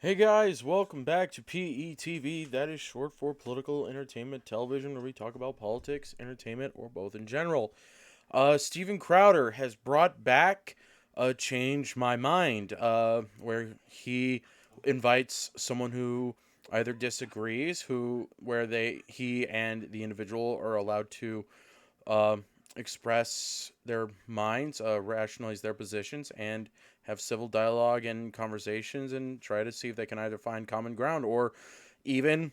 Hey guys, welcome back to PETV. That is short for Political Entertainment Television, where we talk about politics, entertainment, or both in general. Steven Crowder has brought back Change My Mind, where he invites someone who either disagrees, where he and the individual are allowed to uh, express their minds, rationalize their positions, and have civil dialogue and conversations and try to see if they can either find common ground or even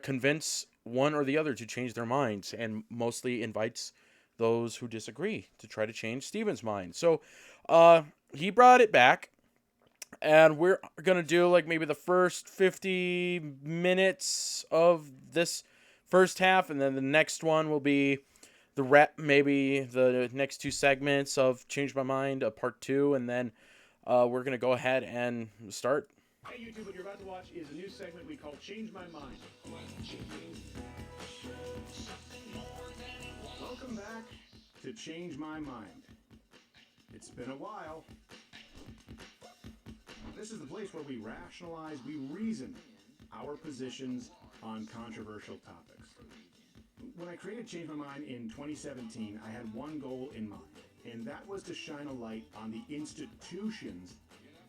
convince one or the other to change their minds, and mostly invites those who disagree to try to change Steven's mind. So he brought it back, and we're gonna do like maybe the first 50 minutes of this first half, and then the next one will be maybe the next two segments of Change My Mind, part two, and then we're gonna go ahead and start. Hey YouTube, what you're about to watch is a new segment we call Change My Mind. Welcome back to Change My Mind. It's been a while. This is the place where we rationalize, we reason our positions on controversial topics. When I created Change My Mind in 2017, I had one goal in mind, and that was to shine a light on the institutions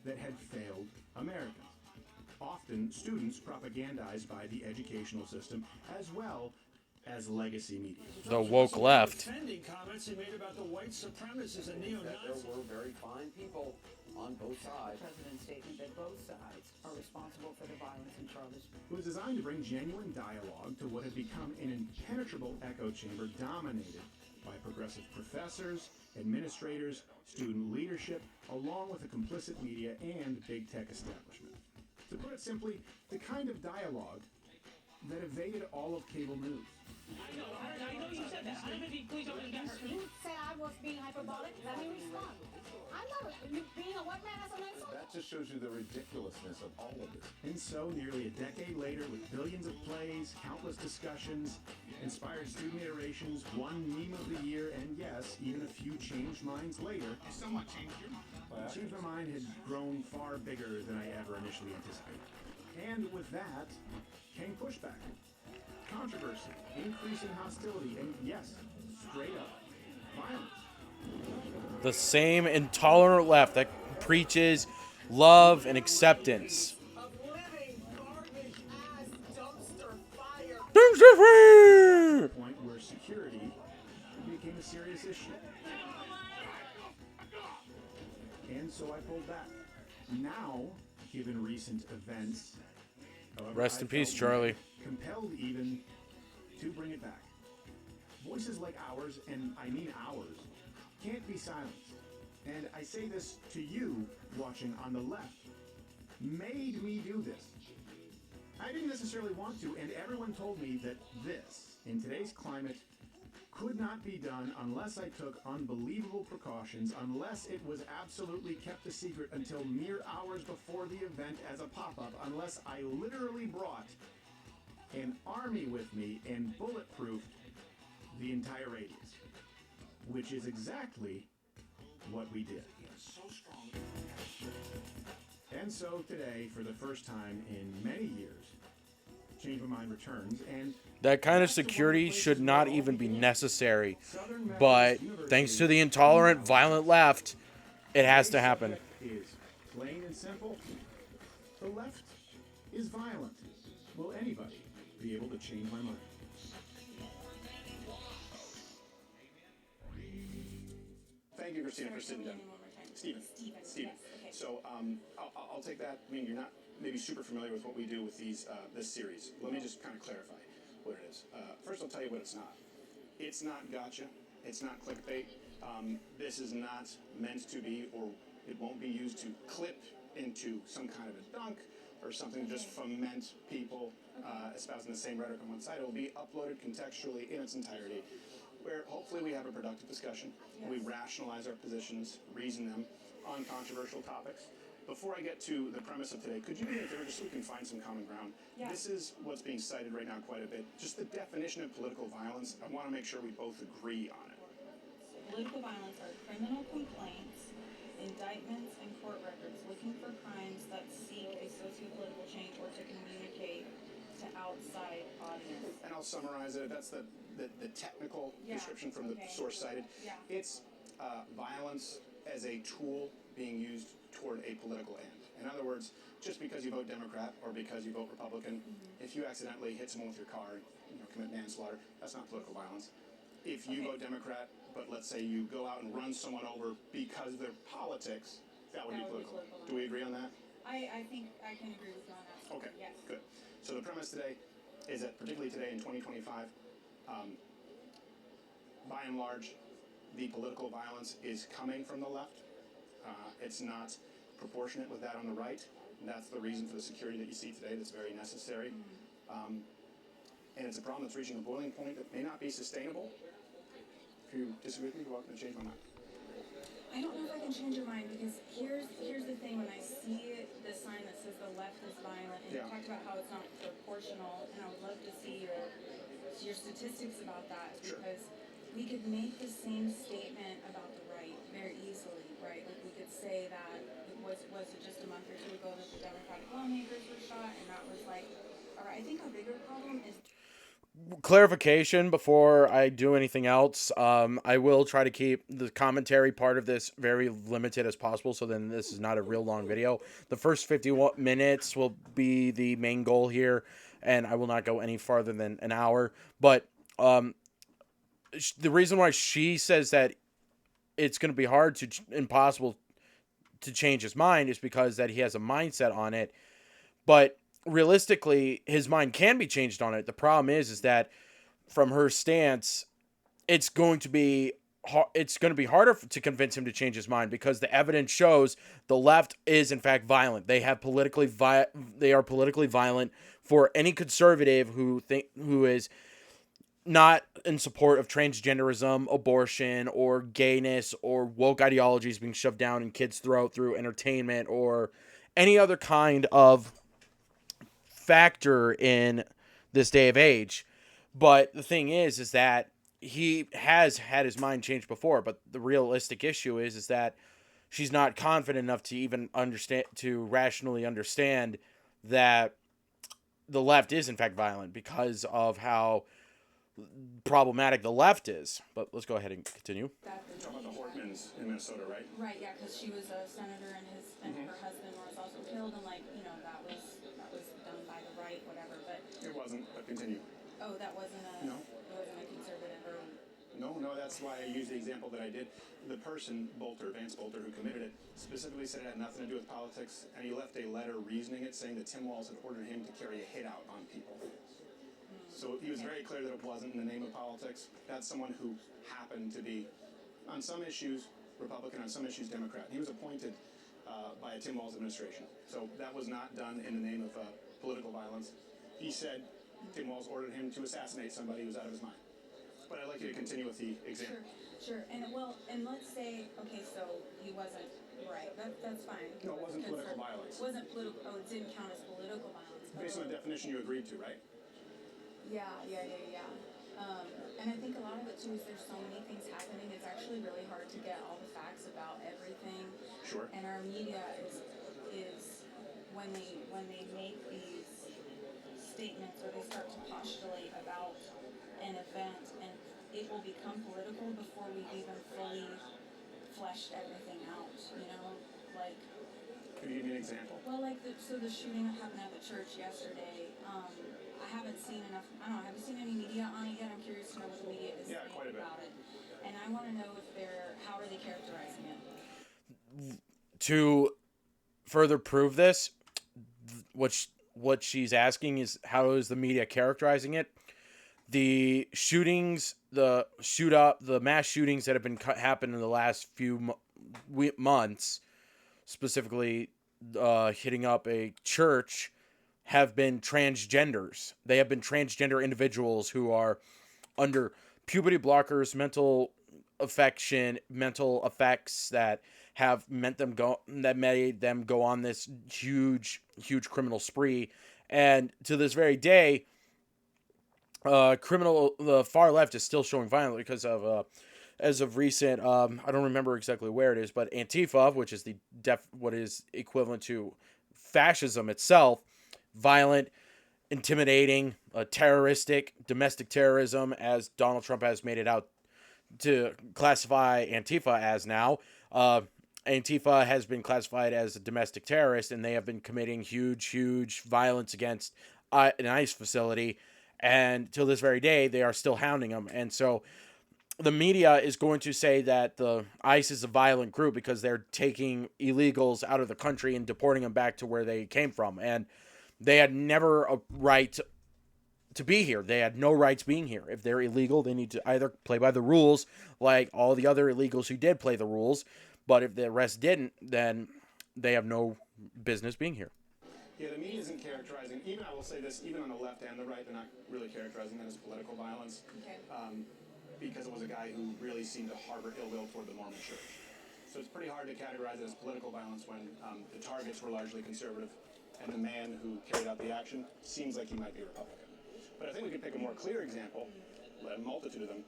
that had failed Americans. Often students propagandized by the educational system as well as legacy media. The woke left. Defending comments he made about the white supremacists and neo-Nazis. There were very fine people on both sides. The president's statement that both sides are responsible for the violence in Charlottesville. It was designed to bring genuine dialogue to what had become an impenetrable echo chamber dominated by progressive professors, administrators, student leadership, along with the complicit media and big tech establishment. To put it simply, the kind of dialogue that evaded all of cable news. I know you said that. I don't know if you please don't get hurt. You said I was being hyperbolic. Let me respond. I'm not being a what man as an insult. That just shows you the ridiculousness of all of this. And so, nearly a decade later, with billions of plays, countless discussions, inspired student iterations, one meme of the year, and yes, even a few changed minds later, Somewhat changed your mind. Change My Mind had grown far bigger than I ever initially anticipated. And with that came pushback, controversy, increase in hostility, and yes, straight up violence. The same intolerant left that preaches love and acceptance. Of living garbage ass dumpster fire. Dumpster fire! Point where security became a serious issue. And so I pulled back. Now, given recent events, however, Rest I in peace, felt Charlie. compelled even to bring it back. Voices like ours, and I mean ours, can't be silenced. And I say this to you watching on the left. Made me do this. I didn't necessarily want to, and everyone told me that this, in today's climate, could not be done unless I took unbelievable precautions, unless it was absolutely kept a secret until mere hours before the event as a pop-up, unless I literally brought an army with me and bulletproofed the entire radius, which is exactly what we did. And so today, for the first time in many years, Change My Mind returns, and That kind of security should not even be necessary. But thanks to the intolerant, violent left, it has to happen. Is plain and simple. The left is violent. Will anybody be able to change my mind? Thank you, Christina, for sitting down. Stephen. So I'll take that. I mean, you're not maybe super familiar with what we do with these this series. Let me just kind of clarify what it is. First, I'll tell you what it's not. It's not gotcha. It's not clickbait. This is not meant to be, or it won't be used to clip into some kind of a dunk or something to just foment people espousing the same rhetoric on one side. It will be uploaded contextually in its entirety, where hopefully we have a productive discussion. We rationalize our positions, reason them on controversial topics. Before I get to the premise of today, could you do me a favor just so we can find some common ground? This is what's being cited right now quite a bit. Just the definition of political violence. I want to make sure we both agree on it. Political violence are criminal complaints, indictments, and court records looking for crimes that seek a to a political change or to communicate to outside audience. And I'll summarize it. That's the technical Yeah, description from the okay. source cited. Yeah. It's violence as a tool being used toward a political end. In other words, just because you vote Democrat or because you vote Republican, if you accidentally hit someone with your car and commit manslaughter, that's not political violence. If you vote Democrat, but let's say you go out and run someone over because of their politics, that would be political. Do we agree on that? I think I can agree with you on that. Okay, Yes. good. So the premise today is that particularly today in 2025, by and large, the political violence is coming from the left. It's not proportionate with that on the right. And that's the reason for the security that you see today that's very necessary. And it's a problem that's reaching a boiling point that may not be sustainable. If you disagree with me, you're welcome to change my mind. I don't know if I can change your mind because here's the thing. When I see the sign that says the left is violent, and Yeah. you talked about how it's not proportional, and I would love to see your statistics about that Sure. because we could make the same statement about the right very easily, right? Like we could say that was it just a month or two ago that the Democratic lawmakers were shot, and that was like, all right. I think our bigger problem is. Clarification before I do anything else. I will try to keep the commentary part of this very limited as possible, so then this is not a real long video. The first 51 minutes will be the main goal here, and I will not go any farther than an hour. But the reason why she says that it's going to be hard to impossible to change his mind is because that he has a mindset on it. But realistically, his mind can be changed on it. The problem is that from her stance, it's going to be harder to convince him to change his mind because the evidence shows the left is in fact violent. They are politically violent for any conservative who is not in support of transgenderism, abortion, or gayness, or woke ideologies being shoved down in kids' throat through entertainment or any other kind of factor in this day of age. But the thing is that he has had his mind changed before, but the realistic issue is that she's not confident enough to even rationally understand that the left is in fact violent because of how problematic the left is. But let's go ahead and continue. Talk about the Hortmans in Minnesota, right? Right, yeah, because she was a senator and her husband was also killed, and that was done by the right, whatever. But It wasn't, but continue. oh, that wasn't a No. it wasn't a conservative or. No, that's why I used the example that I did. The person, Vance Bolter, who committed it, specifically said it had nothing to do with politics, and he left a letter reasoning it, saying that Tim Walz had ordered him to carry a hit out on people. So he was very clear that it wasn't in the name of politics. That's someone who happened to be, on some issues, Republican, on some issues, Democrat. He was appointed by a Tim Walz administration. So that was not done in the name of political violence. He said Tim Walz ordered him to assassinate somebody who was out of his mind. But I'd like you to continue with the example. Sure. And let's say, okay, so he wasn't right. That's fine. No, it wasn't political violence. It wasn't political. Oh, it didn't count as political violence. Based on the definition you agreed to, right? Yeah. And I think a lot of it too is there's so many things happening. It's actually really hard to get all the facts about everything. Sure. And our media is when they make these statements or they start to postulate about an event, and it will become political before we've even fully fleshed everything out. Like. Can you give me an example? Well, the shooting that happened at the church yesterday. I haven't seen enough. I don't know. Have you seen any media on it yet? I'm curious to know what the media is saying quite a bit. about it, and I want to know how are they characterizing it? To further prove this, what she's asking is how is the media characterizing it? The shootings, the mass shootings that have been happened in the last few months, specifically hitting up a church, have been transgenders. They have been transgender individuals who are under puberty blockers, mental effects that have made them go on this huge criminal spree. And to this very day, the far left is still showing violence because of as of recent, I don't remember exactly where it is, but Antifa, which is what is equivalent to fascism itself, violent, intimidating, terroristic, domestic terrorism, as Donald Trump has made it out to classify Antifa as now. Antifa has been classified as a domestic terrorist, and they have been committing huge violence against an ICE facility. And till this very day, they are still hounding them. And so the media is going to say that the ICE is a violent group because they're taking illegals out of the country and deporting them back to where they came from. And they had never a right to be here. They had no rights being here. If they're illegal, they need to either play by the rules like all the other illegals who did play the rules. But if the rest didn't, then they have no business being here. Yeah, the media isn't characterizing, even I will say this, even on the left and the right, they're not really characterizing that as political violence. Okay. Because it was a guy who really seemed to harbor ill will toward the Mormon church. So it's pretty hard to categorize it as political violence when the targets were largely conservative and the man who carried out the action seems like he might be Republican. But I think we could pick a more clear example, a multitude of them.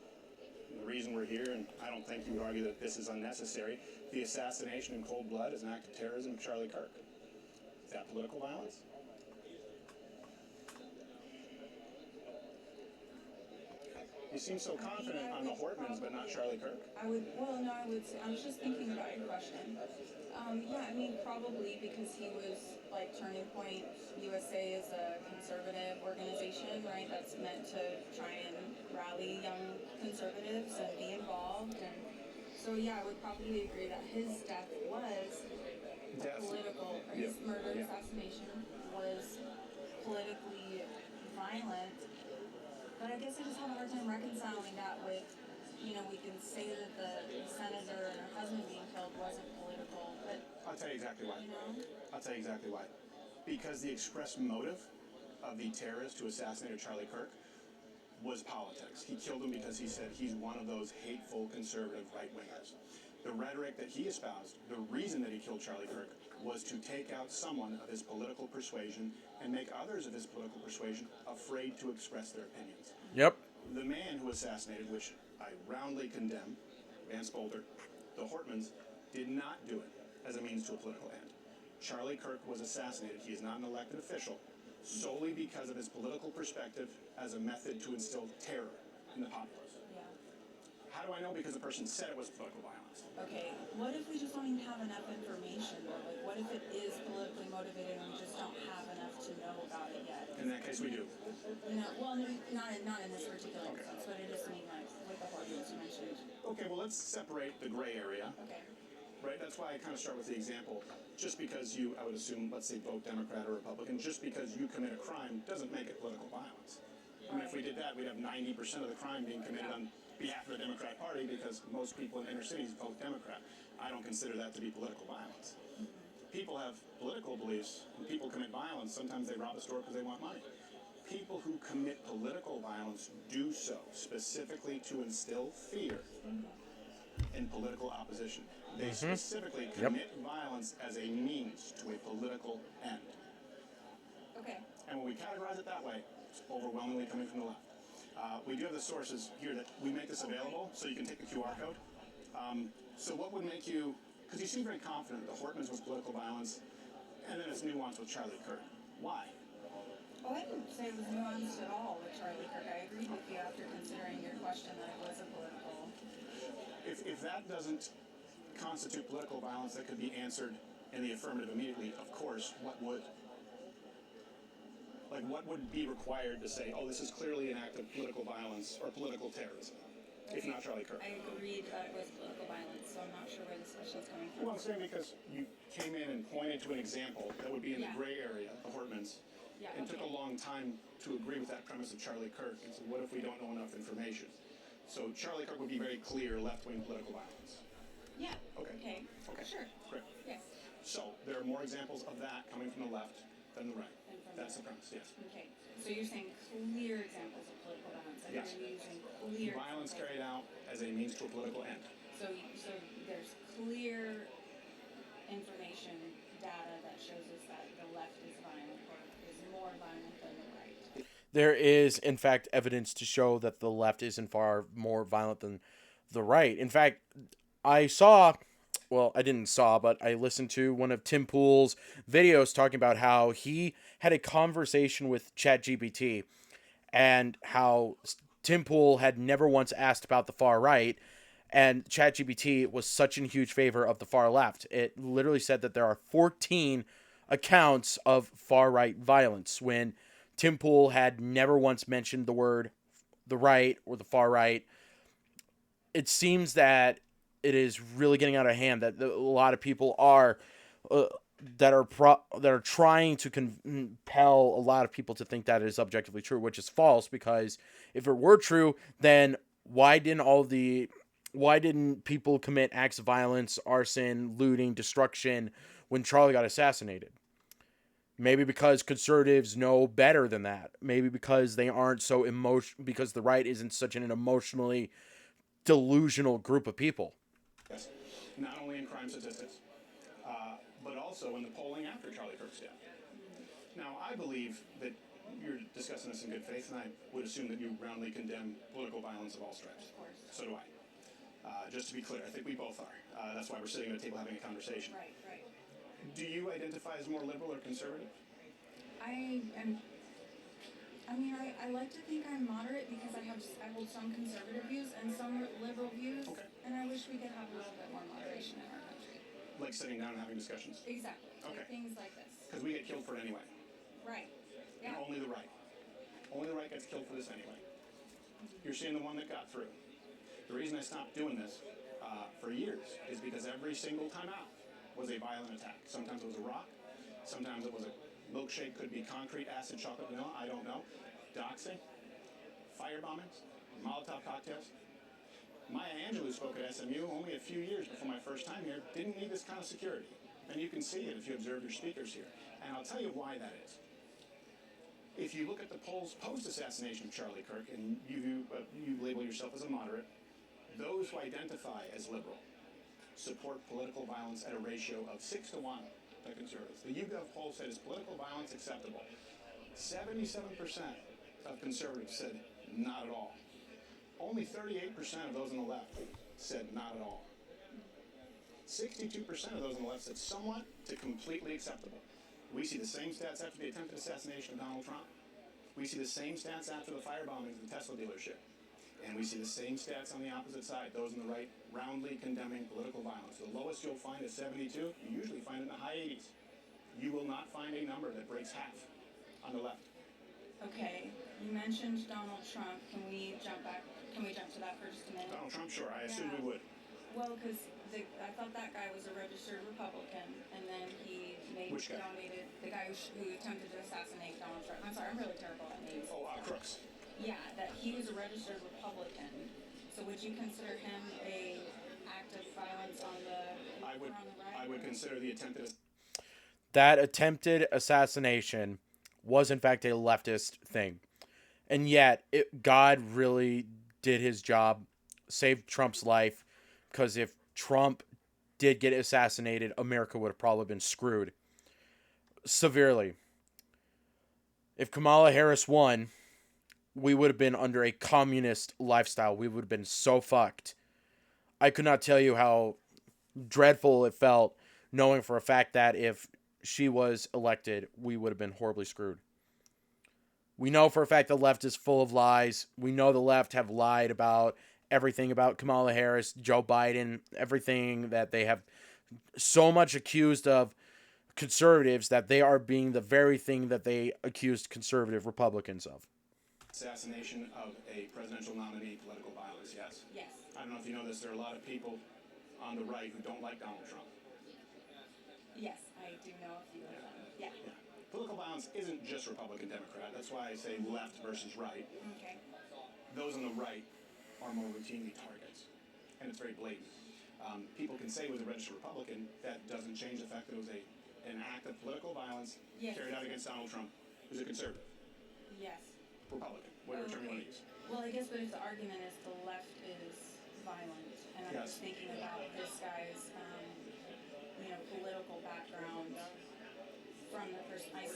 The reason we're here, and I don't think you would argue that this is unnecessary, the assassination in cold blood is an act of terrorism of Charlie Kirk. Is that political violence? You seem so confident on the Hortmans, but not Charlie Kirk. I was just thinking about your question. Yeah, I mean, probably because he was, like, Turning Point USA is a conservative organization, right, that's meant to try and rally young conservatives and be involved, and so, yeah, I would probably agree that his death was political, or his murder, assassination, was politically violent. But I guess I just have a hard time reconciling that with, you know, we can say that the senator and her husband being killed wasn't political, but, I'll tell you exactly why. you know? I'll tell you exactly why. Because the express motive of the terrorist who assassinated Charlie Kirk was politics. He killed him because he said he's one of those hateful conservative right-wingers. The rhetoric that he espoused, the reason that he killed Charlie Kirk, was to take out someone of his political persuasion and make others of his political persuasion afraid to express their opinions. Yep. The man who assassinated, which I roundly condemn, Vance Bolter, the Hortmans, did not do it as a means to a political end. Charlie Kirk was assassinated. He is not an elected official solely because of his political perspective as a method to instill terror in the populace. Yeah. How do I know? Because the person said it was political violence. Okay, what if we just don't even have enough information, though? Like, what if it is politically motivated and we just don't have enough to know about it yet? In that case, we do. No, well, not in this particular instance, but I just mean, like, with the Hortons you mentioned. Okay, well, let's separate the gray area. Okay. Right, that's why I kind of start with the example. Just because you, I would assume, let's say, vote Democrat or Republican, just because you commit a crime doesn't make it political violence. I mean, if we did that, we'd have 90% of the crime being committed on behalf of the Democrat Party because most people in inner cities vote Democrat. I don't consider that to be political violence. People have political beliefs, and people commit violence. Sometimes they rob a store because they want money. People who commit political violence do so specifically to instill fear in political opposition. They specifically commit violence as a means to a political end. Okay. And when we categorize it that way, it's overwhelmingly coming from the left. We do have the sources here that we make this available, so you can take the QR code. So what would make you, because you seem very confident the Hortmans was political violence, and then it's nuanced with Charlie Kirk. Why? Oh, I didn't say it was nuanced at all with Charlie Kirk. I agreed with you after considering your question that it was a political. If that doesn't constitute political violence that could be answered in the affirmative immediately, of course, what would? Like, what would be required to say, oh, this is clearly an act of political violence or political terrorism, if not Charlie Kirk? I agreed that it was political violence, so I'm not sure where this question is coming from. Well, I'm saying because you came in and pointed to an example that would be in the gray area, the Hortmans, and took a long time to agree with that premise of Charlie Kirk. And so what if we don't know enough information? So Charlie Kirk would be very clear left-wing political violence. Yeah. Okay. Okay. Sure. Great. Yes. So there are more examples of that coming from the left than the right. And from That's the the- premise, yes. Okay. So you're saying clear examples of political violence. I Yes. hear you using clear. Violence examples. carried out as a means to a political end. So there's clear information, data that shows us that the left is violent or is more violent than the right. There is, in fact, evidence to show that the left isn't far more violent than the right. In fact, I saw well, I didn't saw, but I listened to one of Tim Pool's videos talking about how he had a conversation with ChatGPT and how Tim Pool had never once asked about the far right, and ChatGPT was such in huge favor of the far left. It literally said that there are 14 accounts of far right violence when Tim Pool had never once mentioned the word the right or the far right. It seems that it is really getting out of hand, that a lot of people are that are trying to compel a lot of people to think that it is objectively true, which is false, because if it were true, then why didn't people commit acts of violence, arson, looting, destruction when Charlie got assassinated? Maybe because conservatives know better than that. Maybe because they aren't so because the right isn't such an emotionally delusional group of people. Yes. Not only in crime statistics, but also in the polling after Charlie Kirk's death. Now, I believe that you're discussing this in good faith, and I would assume that you roundly condemn political violence of all stripes. Of course. So do I. Just to be clear, I think we both are. That's why we're sitting at a table having a conversation. Right, right. Do you identify as more liberal or conservative? I like to think I'm moderate because I hold some conservative views and some liberal views. Okay. And I wish we could have a little bit more moderation in our country. Like sitting down and having discussions? Exactly. Okay. Like things like this. Because we get killed for it anyway. Right. And Yeah. only the right. Only the right gets killed for this anyway. You're seeing the one that got through. The reason I stopped doing this for years is because every single time out was a violent attack. Sometimes it was a rock. Sometimes it was a milkshake, could be concrete, acid, chocolate, vanilla, I don't know. Doxing, fire bombings, Molotov cocktails. Maya Angelou spoke at SMU only a few years before my first time here, didn't need this kind of security. And you can see it if you observe your speakers here. And I'll tell you why that is. If you look at the polls post-assassination of Charlie Kirk, and you label yourself as a moderate, those who identify as liberal support political violence at a ratio of 6-1 to conservatives. The YouGov poll said, is political violence acceptable? 77% of conservatives said not at all. Only 38% of those on the left said not at all. 62% of those on the left said somewhat to completely acceptable. We see the same stats after the attempted assassination of Donald Trump. We see the same stats after the firebombing of the Tesla dealership. And we see the same stats on the opposite side, those on the right roundly condemning political violence. The lowest you'll find is 72. You usually find it in the high 80s. You will not find a number that breaks half on the left. Okay. You mentioned Donald Trump. Can we jump to that for just a minute? Donald Trump, sure. I assumed we would. Well, because I thought that guy was a registered Republican, and then he Which guy? donated the guy who attempted to assassinate Donald Trump. I'm sorry, I'm really terrible at names. Oh, Crooks. Yeah, that he was a registered Republican. So would you consider him a act of violence on the I would right? consider the attempted That attempted assassination was in fact a leftist thing. And yet, God really did his job, saved Trump's life, because if Trump did get assassinated, America would have probably been screwed severely. If Kamala Harris won, we would have been under a communist lifestyle. We would have been so fucked. I could not tell you how dreadful it felt knowing for a fact that if she was elected, we would have been horribly screwed. We know for a fact the left is full of lies. We know the left have lied about everything about Kamala Harris, Joe Biden, everything that they have so much accused of conservatives that they are being the very thing that they accused conservative Republicans of. assassination of a presidential nominee, political violence, yes? Yes. I don't know if you know this, there are a lot of people on the right who don't like Donald Trump. Yes, I do know a few of them. Yeah. Yeah. Political violence isn't just Republican, Democrat. That's why I say left versus right. Okay. Those on the right are more routinely targets, and it's very blatant. People can say he was a registered Republican. That doesn't change the fact that it was an act of political violence Yes. carried out against Donald Trump, who's a conservative, Yes. Republican, whatever term you want to use. Well, I guess, but if the argument is the left is violent, and I'm Yes. just thinking about this guy's, political background from the person. I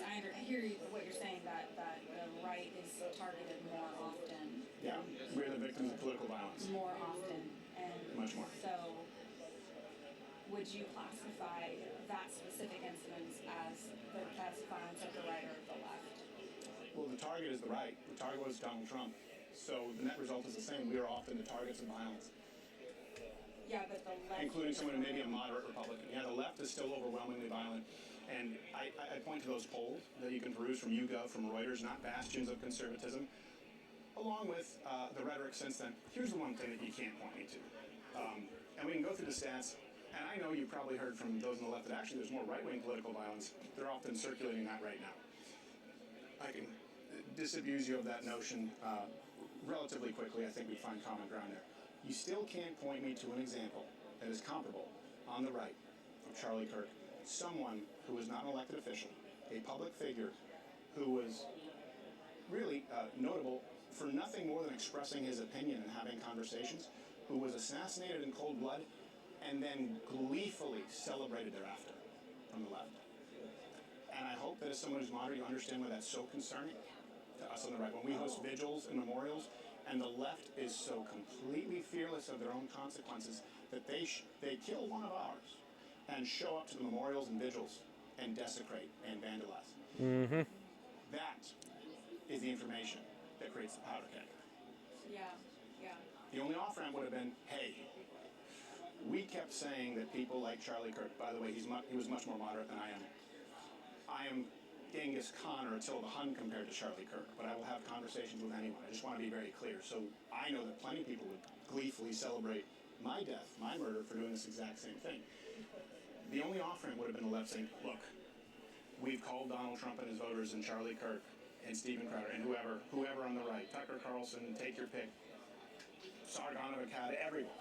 hear what you're saying, that the right is targeted more often. Yeah, we're the victims of political violence. More often, and Much more. So, would you classify that specific incident as violence of the right or the left? Well, the target is the right. The target was Donald Trump. So the net result is the same. We are often the targets of violence. Yeah, but the left. Including someone who may be a moderate Republican. Yeah, the left is still overwhelmingly violent. And I point to those polls that you can peruse from YouGov, from Reuters, not bastions of conservatism, along with the rhetoric since then. Here's the one thing that you can't point me to. And we can go through the stats. And I know you've probably heard from those on the left that actually there's more right-wing political violence. They're often circulating that right now. I can disabuse you of that notion relatively quickly. I think we find common ground there. You still can't point me to an example that is comparable on the right of Charlie Kirk, someone who was not an elected official, a public figure who was really notable for nothing more than expressing his opinion and having conversations, who was assassinated in cold blood and then gleefully celebrated thereafter from the left. And I hope that as someone who's moderate, you understand why that's so concerning to us on the right. When we host vigils and memorials, and the left is so completely fearless of their own consequences that they kill one of ours and show up to the memorials and vigils and desecrate and vandalize. Mm-hmm. That is the information that creates the powder keg. Yeah, yeah. The only off-ramp would have been, hey, we kept saying that people like Charlie Kirk, by the way, he was much more moderate than I am. I am Genghis Khan or Attila the Hun compared to Charlie Kirk, but I will have conversations with anyone. I just want to be very clear. So I know that plenty of people would gleefully celebrate my death, my murder, for doing this exact same thing. The only off-ramp would have been the left saying, look, we've called Donald Trump and his voters and Charlie Kirk and Steven Crowder and whoever on the right, Tucker Carlson, take your pick, Sargon of Akkad, everyone.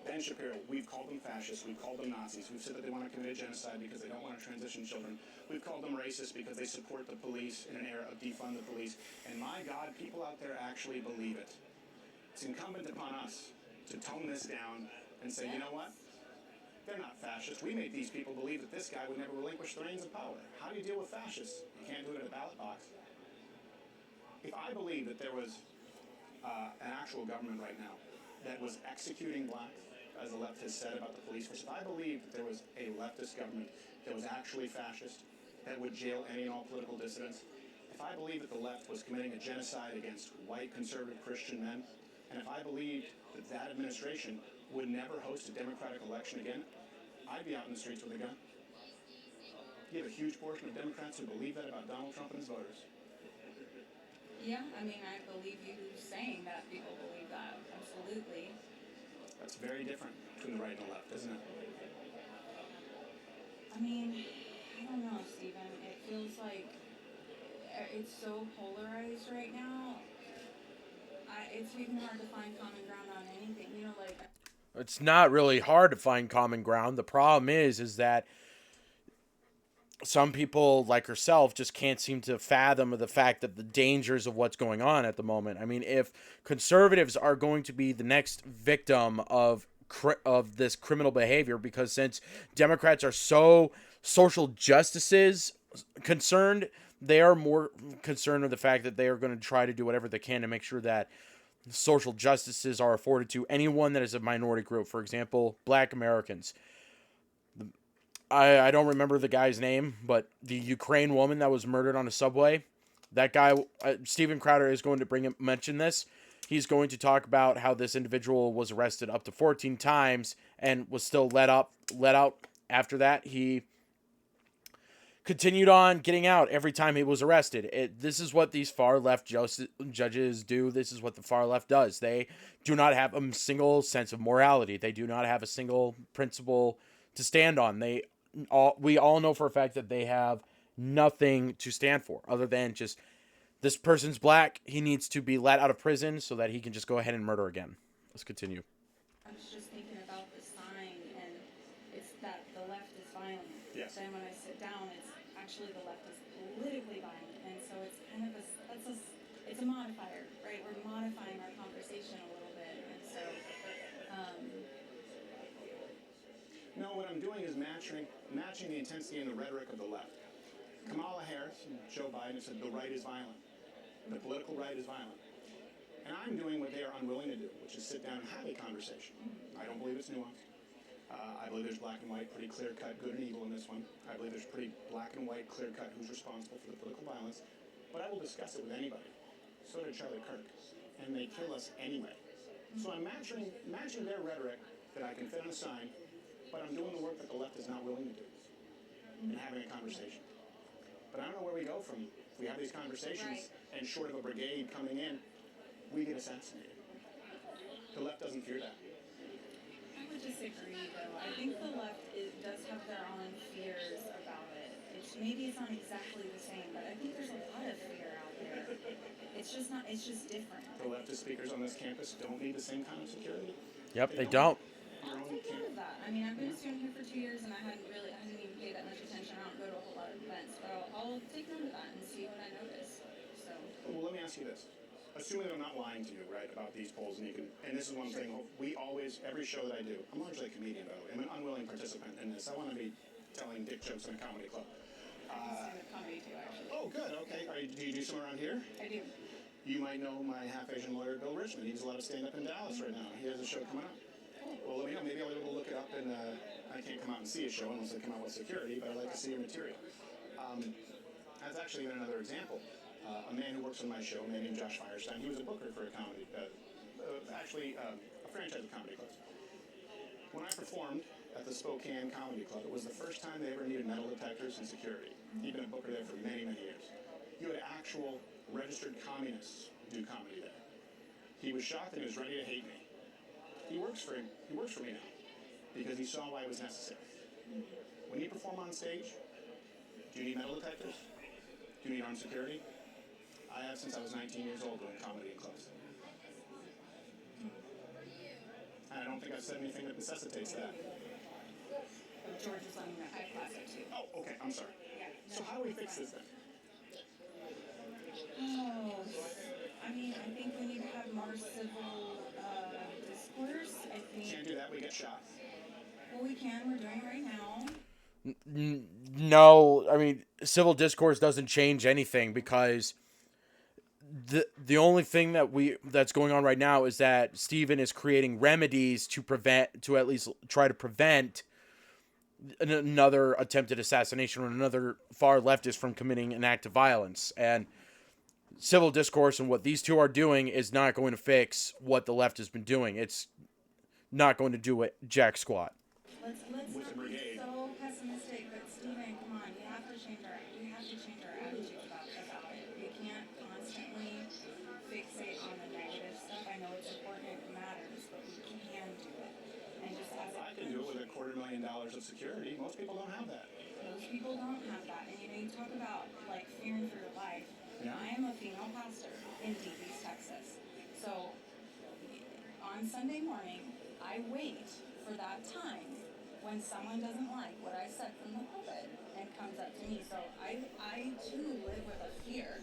Ben Shapiro, we've called them fascists, we've called them Nazis, we've said that they want to commit a genocide because they don't want to transition children, we've called them racist because they support the police in an era of defund the police, and my God, people out there actually believe it. It's incumbent upon us to tone this down and say, you know what? They're not fascists. We made these people believe that this guy would never relinquish the reins of power. How do you deal with fascists? You can't do it in a ballot box. If I believe that there was an actual government right now that was executing blacks, as the left has said about the police force, if I believed that there was a leftist government that was actually fascist, that would jail any and all political dissidents, if I believed that the left was committing a genocide against white conservative Christian men, and if I believed that that administration would never host a democratic election again, I'd be out in the streets with a gun. You have a huge portion of Democrats who believe that about Donald Trump and his voters. Yeah, I mean, I believe you saying that people believe that, absolutely. That's very different between the right and the left, isn't it? I mean, I don't know, Stephen. It feels like it's so polarized right now. It's even hard to find common ground on anything. You know, like. It's not really hard to find common ground. The problem is that some people like herself just can't seem to fathom the fact that the dangers of what's going on at the moment. I mean, if conservatives are going to be the next victim of this criminal behavior, because since Democrats are so social justices concerned, they are more concerned with the fact that they are going to try to do whatever they can to make sure that social justices are afforded to anyone that is a minority group. For example, Black Americans. I don't remember the guy's name, but the Ukraine woman that was murdered on a subway, that guy, Steven Crowder, is going to mention this. He's going to talk about how this individual was arrested up to 14 times and was still let out after that. He continued on getting out every time he was arrested. This is what these far left judges do. This is what the far left does. They do not have a single sense of morality. They do not have a single principle to stand on. We all know for a fact that they have nothing to stand for other than just, this person's black, he needs to be let out of prison so that he can just go ahead and murder again. Let's continue. I was just thinking about the sign, and it's that the left is violent. Yes. Then when I sit down, it's actually the left is politically violent, and so it's kind of it's a modifier, right? We're modifying our conversation a little bit, and so. No, what I'm doing is matching the intensity and the rhetoric of the left. Kamala Harris and Joe Biden said the right is violent. The political right is violent. And I'm doing what they are unwilling to do, which is sit down and have a conversation. I don't believe it's nuanced. I believe there's black and white, pretty clear-cut good and evil in this one. I believe there's pretty black and white, clear-cut who's responsible for the political violence. But I will discuss it with anybody. So did Charlie Kirk. And they kill us anyway. So I'm matching their rhetoric that I can fit on a sign, but I'm doing the work that the left is not willing to do. And having a conversation. But I don't know where we go from. If we have these conversations, and short of a brigade coming in, we get assassinated. The left doesn't fear that. I would disagree, though. I think the left does have their own fears about it. Maybe it's not exactly the same, but I think there's a lot of fear out there. It's just not. It's just different. The leftist speakers on this campus don't need the same kind of security. Yep, they don't. I'll take note of that. I mean, I've been a student here for 2 years, and I hadn't even paid that much attention. I don't go to a whole lot of events, but I'll take note of that and see what I notice. So. Well, let me ask you this. Assuming that I'm not lying to you, right, about these polls, and this is one thing, we always, every show that I do, I'm largely a comedian, by the way. I'm an unwilling participant in this. I want to be telling dick jokes in a comedy club. Stand-up comedy too, actually. Oh, good, okay. Do you do some around here? I do. You might know my half-Asian lawyer, Bill Richmond. He does a lot of stand-up in Dallas right now. He has a show coming up. Well, let me know. Maybe I'll be able to look it up, and I can't come out and see a show unless I come out with security, but I like to see your material. That's actually even another example. A man who works on my show, a man named Josh Firestein, he was a booker for a comedy, a franchise of comedy clubs. When I performed at the Spokane Comedy Club, it was the first time they ever needed metal detectors and security. He'd been a booker there for many, many years. You had actual registered communists do comedy there. He was shocked and he was ready to hate me. He works for me now because he saw why it was necessary. When you perform on stage, do you need metal detectors? Do you need armed security? I have since I was 19 years old doing comedy in clubs. And I don't think I've said anything that necessitates that. George was letting me know. I have class at 2. Oh, okay, I'm sorry. Yeah. So how do we fix this then? Oh, I mean, I think we need to have more civil discourse. I think. Can't do that, we get shot. Well, we can. We're doing it right now. No, I mean, civil discourse doesn't change anything because the only thing that's going on right now is that Stephen is creating remedies to at least try to prevent another attempted assassination or another far leftist from committing an act of violence. And civil discourse and what these two are doing is not going to fix what the left has been doing. It's not going to do it jack squat. Let's not be so pessimistic, but Stephen, come on, we have to change our attitude about it. We can't constantly fixate on the negative stuff. I know it's important, it matters, but we can do it. And just as I can do it with $250,000 of security. Most people don't have that. most people don't have that. And you talk about like fearing for your life. Yeah. I am a female pastor in Deep East, Texas. So on Sunday morning, I wait for that time when someone doesn't like what I said from the pulpit and comes up to me. So I too live with a fear,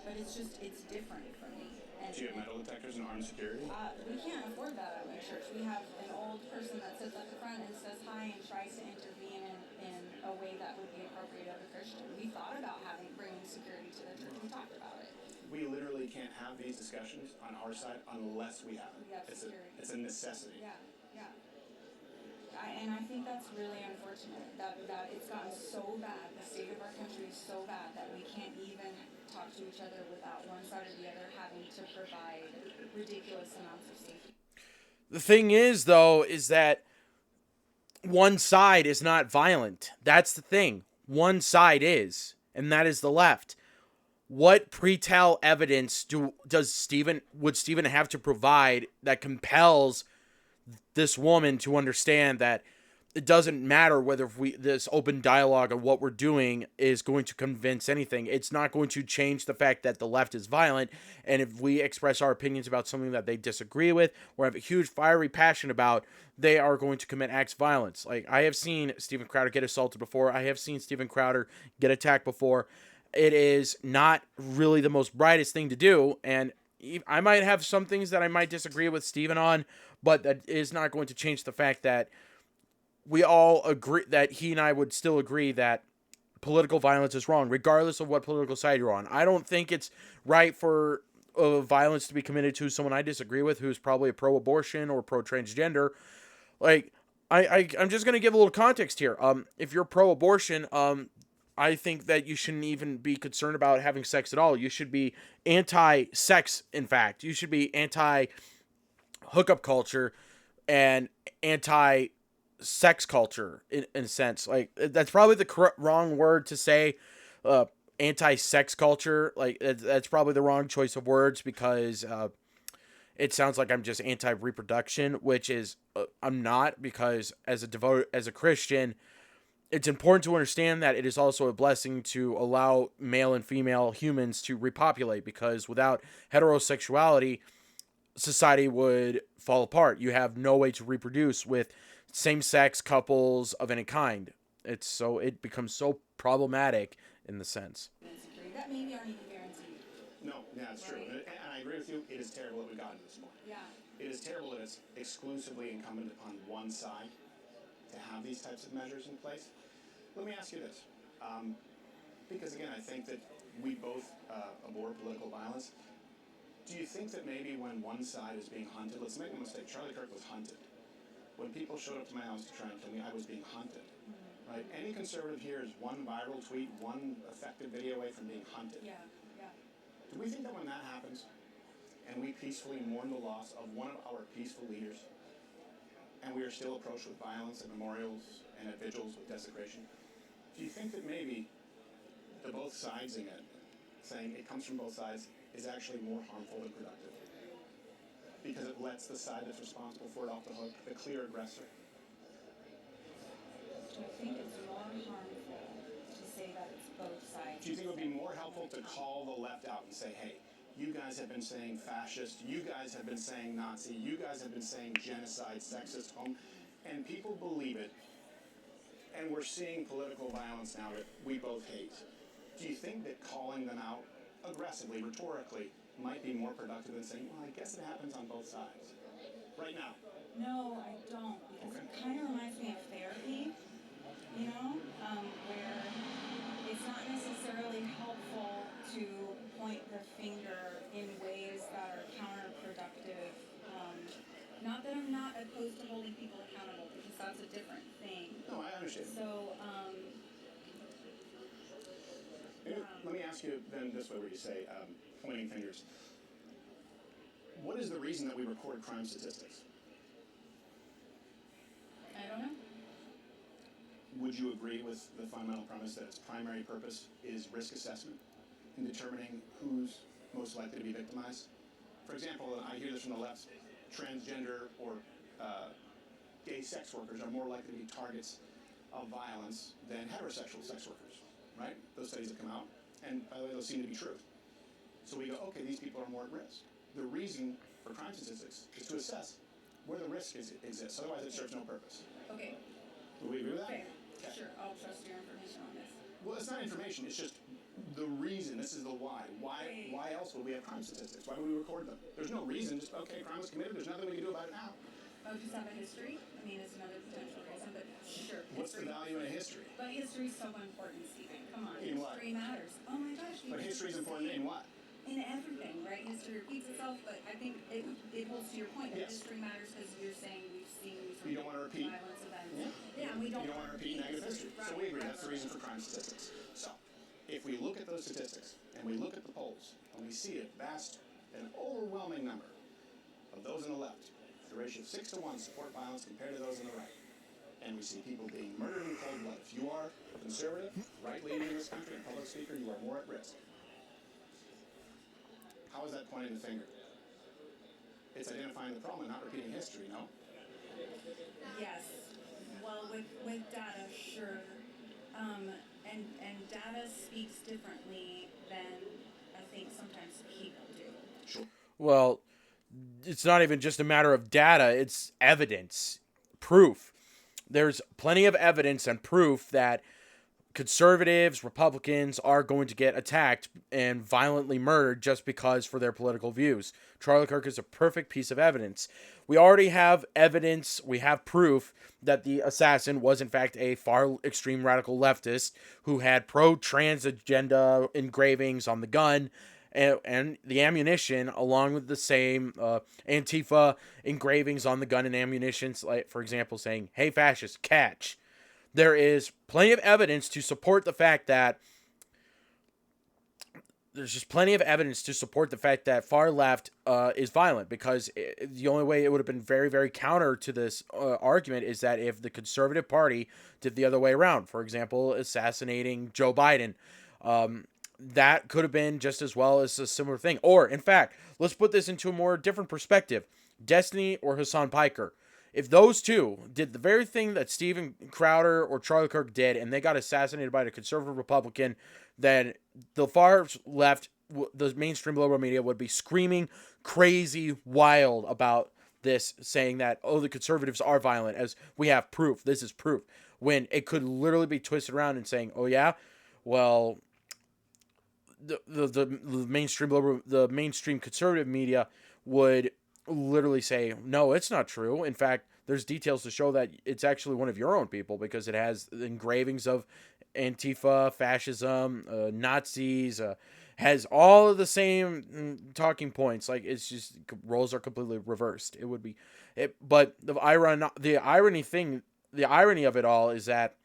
but it's different for me. And Do you have metal detectors and armed security? we can't afford that at my church. We have an old person that sits at the front and says hi and tries to intervene in a way that would be appropriate of a Christian. We thought about bringing security to the church. We talked about it. We literally can't have these discussions on our side unless we have it. We have It's security. a necessity. Yeah. And I think that's really unfortunate that it's gotten so bad, the state of our country is so bad that we can't even talk to each other without one side or the other having to provide ridiculous amounts of safety. The thing is, though, is that one side is not violent. That's the thing. One side is, and that is the left. What pretel evidence would Stephen have to provide that compels this woman to understand that it doesn't matter whether this open dialogue of what we're doing is going to convince anything. It's not going to change the fact that the left is violent. And if we express our opinions about something that they disagree with or have a huge fiery passion about, they are going to commit acts of violence. Like, I have seen Steven Crowder get assaulted before. I have seen Steven Crowder get attacked before. It is not really the most brightest thing to do. And I might have some things that I might disagree with Stephen on, but that is not going to change the fact that we all agree that he and I would still agree that political violence is wrong, regardless of what political side you're on. I don't think it's right for violence to be committed to someone I disagree with, who's probably a pro-abortion or pro-transgender. Like, I'm just gonna give a little context here. If you're pro-abortion, I think that you shouldn't even be concerned about having sex at all. You should be anti-sex. In fact, you should be anti-hookup culture and anti-sex culture in a sense. Like that's probably the wrong word to say. Anti-sex culture. Like that's probably the wrong choice of words because it sounds like I'm just anti-reproduction, which is I'm not, because as a Christian, it's important to understand that it is also a blessing to allow male and female humans to repopulate, because without heterosexuality, society would fall apart. You have no way to reproduce with same-sex couples of any kind. It becomes so problematic in the sense. That maybe aren't even guaranteed. No, yeah, it's true. And I agree with you. It is terrible that we've gotten to this point. Yeah. It is terrible that it's exclusively incumbent upon one side to have these types of measures in place. Let me ask you this. Because, again, I think that we both abhor political violence. Do you think that maybe when one side is being hunted, let's make no mistake, Charlie Kirk was hunted. When people showed up to my house to try and kill me, I was being hunted. Right? Any conservative here is one viral tweet, one effective video away from being hunted. Yeah, yeah. Do we think that when that happens, and we peacefully mourn the loss of one of our peaceful leaders, and we are still approached with violence at memorials and at vigils with desecration, do you think that maybe the both sidesing it, saying it comes from both sides, is actually more harmful than productive? Because it lets the side that's responsible for it off the hook, the clear aggressor. I think it's more harmful to say that it's both sides. Do you think it would be more helpful to call the left out and say, hey, you guys have been saying fascist, you guys have been saying Nazi, you guys have been saying genocide, sexist, and people believe it, and we're seeing political violence now that we both hate. Do you think that calling them out aggressively, rhetorically, might be more productive than saying, well, I guess it happens on both sides? Right now. No, I don't, because it kind of reminds me of therapy, you know, where it's not necessarily helpful to point the finger in ways that are counterproductive. Not that I'm not opposed to holding people accountable, because that's a different thing. No, I understand. So, Let me ask you then this way, where you say, pointing fingers. What is the reason that we record crime statistics? I don't know. Would you agree with the fundamental premise that its primary purpose is risk assessment in determining who's most likely to be victimized? For example, I hear this from the left, transgender or gay sex workers are more likely to be targets of violence than heterosexual sex workers, right? Those studies have come out, and by the way, those seem to be true. So we go, okay, these people are more at risk. The reason for crime statistics is to assess where the risk exists. Otherwise, it serves no purpose. Okay, Would we agree with that? fair. Okay. Sure, I'll trust your information on this. Well, it's not information. It's just the reason. This is the why. Why else would we have crime statistics? Why would we record them? There's no reason. Just, okay, crime was committed. There's nothing we can do about it now. Oh, just have a history? I mean, it's another potential reason, but sure. What's the history. value in a history? But history's so important, Stephen. Come on, In what? history matters. Oh my gosh. But history's important in what? In everything, right? History repeats itself, but I think it holds to your point that Yes. history matters because you're saying we've seen some You don't want to repeat. violence events. Yeah. Yeah, and we don't You don't want to repeat negative history. So we agree. Right, That's the reason for crime statistics. So, if we look at those statistics and we look at the polls and we see a vast and overwhelming number of those on the left, the ratio of 6 to 1 support violence compared to those on the right, and we see people being murdered in cold blood. If you are conservative, right-leaning in this country, and public speaker, you are more at risk. How is that pointing the finger? It's identifying the problem and not repeating history, no? Yes. Well, with data, sure. And data speaks differently than I think sometimes people do. Sure. Well, it's not even just a matter of data, it's evidence, proof. There's plenty of evidence and proof that conservatives, Republicans are going to get attacked and violently murdered just because for their political views. Charlie Kirk is a perfect piece of evidence. We already have evidence, we have proof that the assassin was in fact a far extreme radical leftist who had pro-trans agenda engravings on the gun and the ammunition, along with the same Antifa engravings on the gun and ammunition, like for example saying, "Hey fascists, catch." There is plenty of evidence to support the fact that far left is violent, because the only way it would have been very, very counter to this argument is that if the Conservative Party did the other way around, for example, assassinating Joe Biden, that could have been just as well as a similar thing. Or, in fact, let's put this into a more different perspective. Destiny or Hassan Piker. If those two did the very thing that Steven Crowder or Charlie Kirk did, and they got assassinated by a conservative Republican, then the far left, the mainstream liberal media, would be screaming crazy wild about this, saying that, oh, the conservatives are violent, as we have proof. This is proof. When it could literally be twisted around and saying, oh yeah, well, the mainstream liberal, the mainstream conservative media would literally say, no, it's not true. In fact, there's details to show that it's actually one of your own people, because it has engravings of Antifa, fascism, Nazis, has all of the same talking points. Like, it's just, roles are completely reversed. It would be it, but the irony of it all is that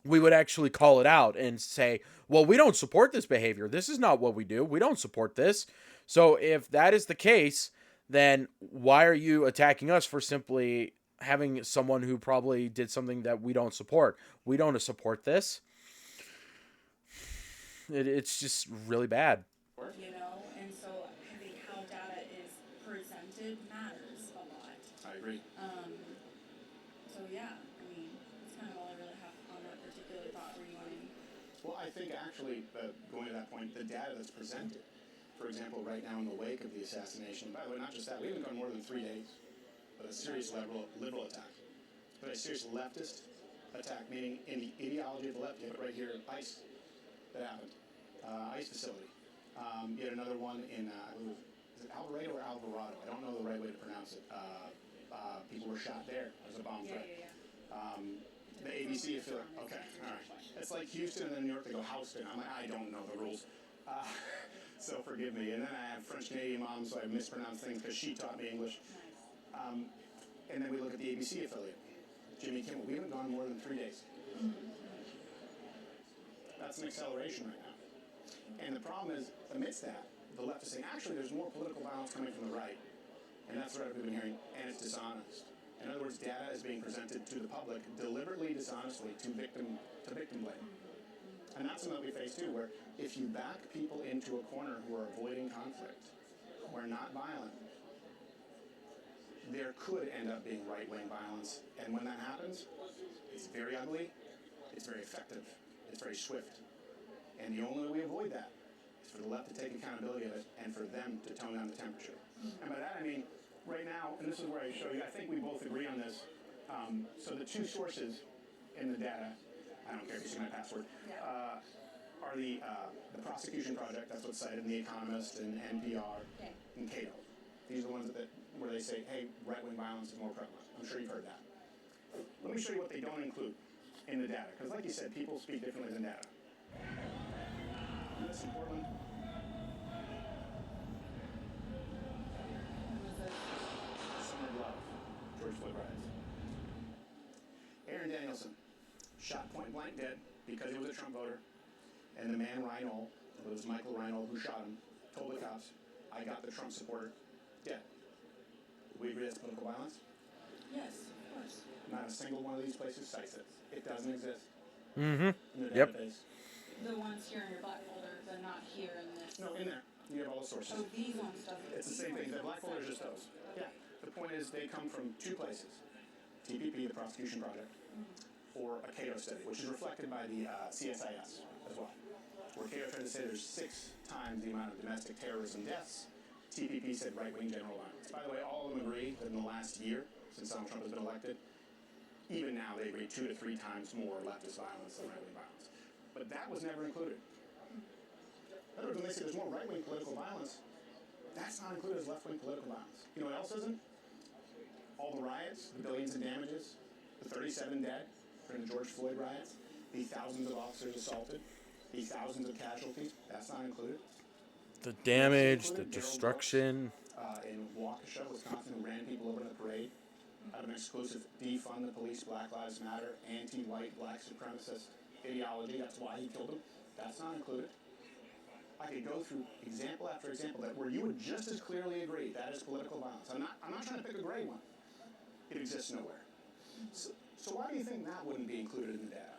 we would actually call it out and say, well, we don't support this behavior. This is not what we do. We don't support this. So if that is the case, then why are you attacking us for simply having someone who probably did something that we don't support? We don't support this. It's just really bad. You know, and so I think how data is presented matters a lot. I agree. So yeah, I mean, that's kind of all I really have on that particular thought. Were you wanting? Well, I think actually, going to that point, the data that's presented, for example, right now in the wake of the assassination, by the way, not just that, we haven't gone more than 3 days, but a serious liberal attack, but a serious leftist attack, meaning in the ideology of the left. You have it right here, ICE, that happened, ICE facility. You had another one in, I believe, is it Alvarado or Alvarado? I don't know the right way to pronounce it. People were shot there. There's a bomb threat. The ABC affiliate. Okay, all right. It's like Houston and then New York, they go Houston. I'm like, I don't know the rules. So forgive me. And then I have French Canadian mom, so I mispronounce things because she taught me English. And then we look at the ABC affiliate, Jimmy Kimmel. We haven't gone more than 3 days. That's an acceleration right now. And the problem is, amidst that, the left is saying, actually, there's more political violence coming from the right. And that's what we've been hearing, and it's dishonest. In other words, data is being presented to the public deliberately, dishonestly, to victim blame. And that's something that we face too, where if you back people into a corner who are avoiding conflict, who are not violent, there could end up being right-wing violence. And when that happens, it's very ugly, it's very effective, it's very swift. And the only way we avoid that is for the left to take accountability of it and for them to tone down the temperature. And by that I mean, right now, and this is where I show you, I think we both agree on this. So the two sources in the data, I don't care if you see my password, are the prosecution project, that's what's cited in The Economist and NPR and Cato. These are the ones where they say, hey, right-wing violence is more prevalent. I'm sure you've heard that. Let me show you what they don't include in the data, because like you said, people speak differently than data. This in Portland. Summer of Love, George Floyd riots. Aaron Danielson, shot point blank dead because he was a Trump voter. And the man Reinhold, it was Michael Reinhold who shot him, told the cops, I got the Trump supporter dead. Do we agree that's political violence? Yes, of course. Not a single one of these places cites it. It doesn't exist. Mm-hmm. In their Yep. database. The ones here in your black folder, but not here in this. No, in there. You have all the sources. Oh, these ones doesn't. It's the same thing. The black folder is just those. Yeah. The point is they come from two places. TPP, the Prosecution Project, or a Cato study, which is reflected by the CSIS as well. Where Cato tried to say there's 6 times the amount of domestic terrorism deaths. TPP said right-wing general violence. By the way, all of them agree that in the last year, since Donald Trump has been elected, even now they agree 2 to 3 times more leftist violence than right-wing violence. But that was never included. In other words, when they say there's more right-wing political violence, that's not included as left-wing political violence. You know what else isn't? All the riots, the billions in damages, the 37 dead during the George Floyd riots, the thousands of officers assaulted, the thousands of casualties, that's not included. The damage, the Included Daryl destruction. In Waukesha, Wisconsin, who ran people over in the parade. Out of an exclusive defund the police, Black Lives Matter, anti-white, black supremacist ideology. That's why he killed him. That's not included. I could go through example after example that where you would just as clearly agree that is political violence. I'm not trying to pick a gray one. It exists nowhere. So why do you think that wouldn't be included in the data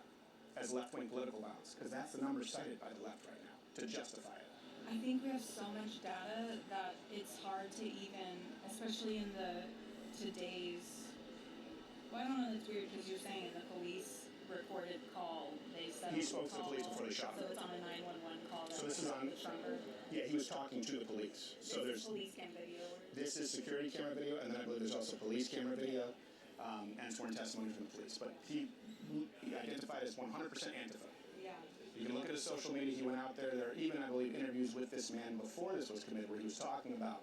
as left-wing political violence? Because that's the number cited by the left right now to justify it. I think we have so much data that it's hard to even, especially in today's. Well, I don't know. It's weird because you're saying in the police recorded call they said He spoke to the police before they shot him. So it's on a 911 call. So this is on. Yeah, he was talking to the police. So there's police cam video. this is security camera video, and then I believe there's also police camera video and sworn testimony from the police. But he identified as 100% Antifa. Yeah. You can look at his social media. He went out there. There are even, I believe, interviews with this man before this was committed where he was talking about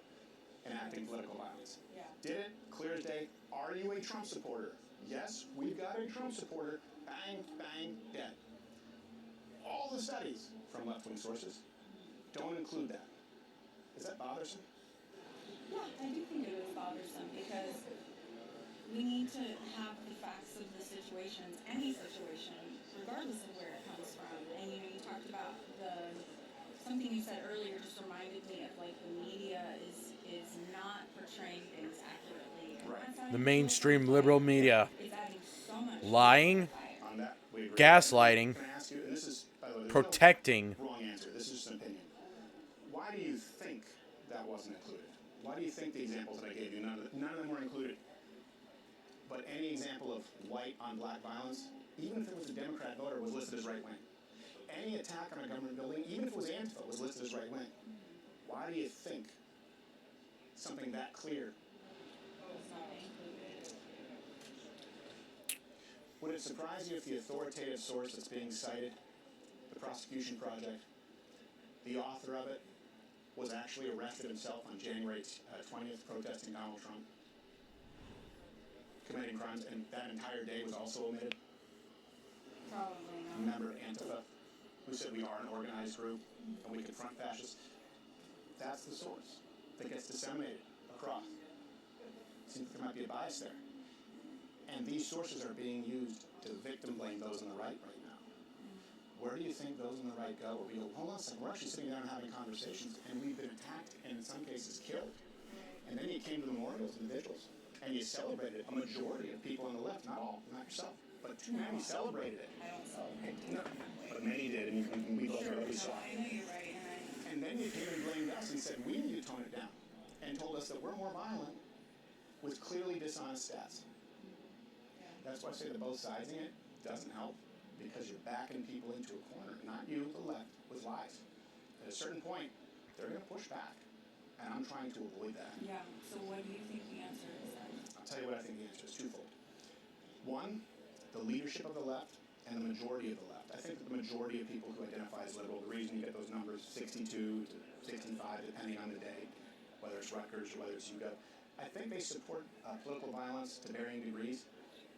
enacting political violence. Yeah. Did it? Clear as day. Are you a Trump supporter? Yes, we've got a Trump supporter. Bang, bang, dead. All the studies from left-wing sources don't include that. Is that bothersome? Yeah, I do think it is bothersome because we need to have the facts of the situations, any situation, regardless of where it comes from. And you talked about something you said earlier just reminded me of like the media is not portraying things accurately. And Right. that's adding The so mainstream much liberal light. media. It's adding so much Lying, On that, we agree. gaslighting, Can I ask you, and this is, by the way, there's protecting. no wrong answer. This is just an opinion. Why do you think that wasn't included? Why do you think the examples that I gave you, none of them were included? But any example of white on black violence, even if it was a Democrat voter, was listed as right wing. Any attack on a government building, even if it was Antifa, was listed as right wing. Why do you think something that clear? It's not included. Would it surprise you if the authoritative source that's being cited, the prosecution project, the author of it, was actually arrested himself on January 20th protesting Donald Trump, committing crimes, and that entire day was also omitted? Probably A not. member of Antifa who said we are an organized group and we confront fascists. That's the source that gets disseminated across. Seems there might be a bias there. And these sources are being used to victim blame those on the right now. Where do you think those on the right go? Where we go, hold on a second, we're actually sitting down and having conversations and we've been attacked and in some cases killed. And then you came to memorials and vigils and you celebrated it. A majority of people on the left, not all, not yourself, but too many celebrated it. I don't celebrate. No, but many did, and we both Sure, really no, saw I it. know you're right, And then you came and blamed us and said we need to tone it down, and told us that we're more violent with clearly dishonest stats. That's why I say that both sidesing it doesn't help, because you're backing people into a corner, not you, the left, with lies. At a certain point, they're going to push back, and I'm trying to avoid that. Yeah, so what do you think the answer is then? I'll tell you what I think the answer is twofold. One, the leadership of the left and the majority of the left. I think that the majority of people who identify as liberal, the reason you get those numbers 62 to 65, depending on the day, whether it's Rutgers or whether it's YouGov, I think they support political violence to varying degrees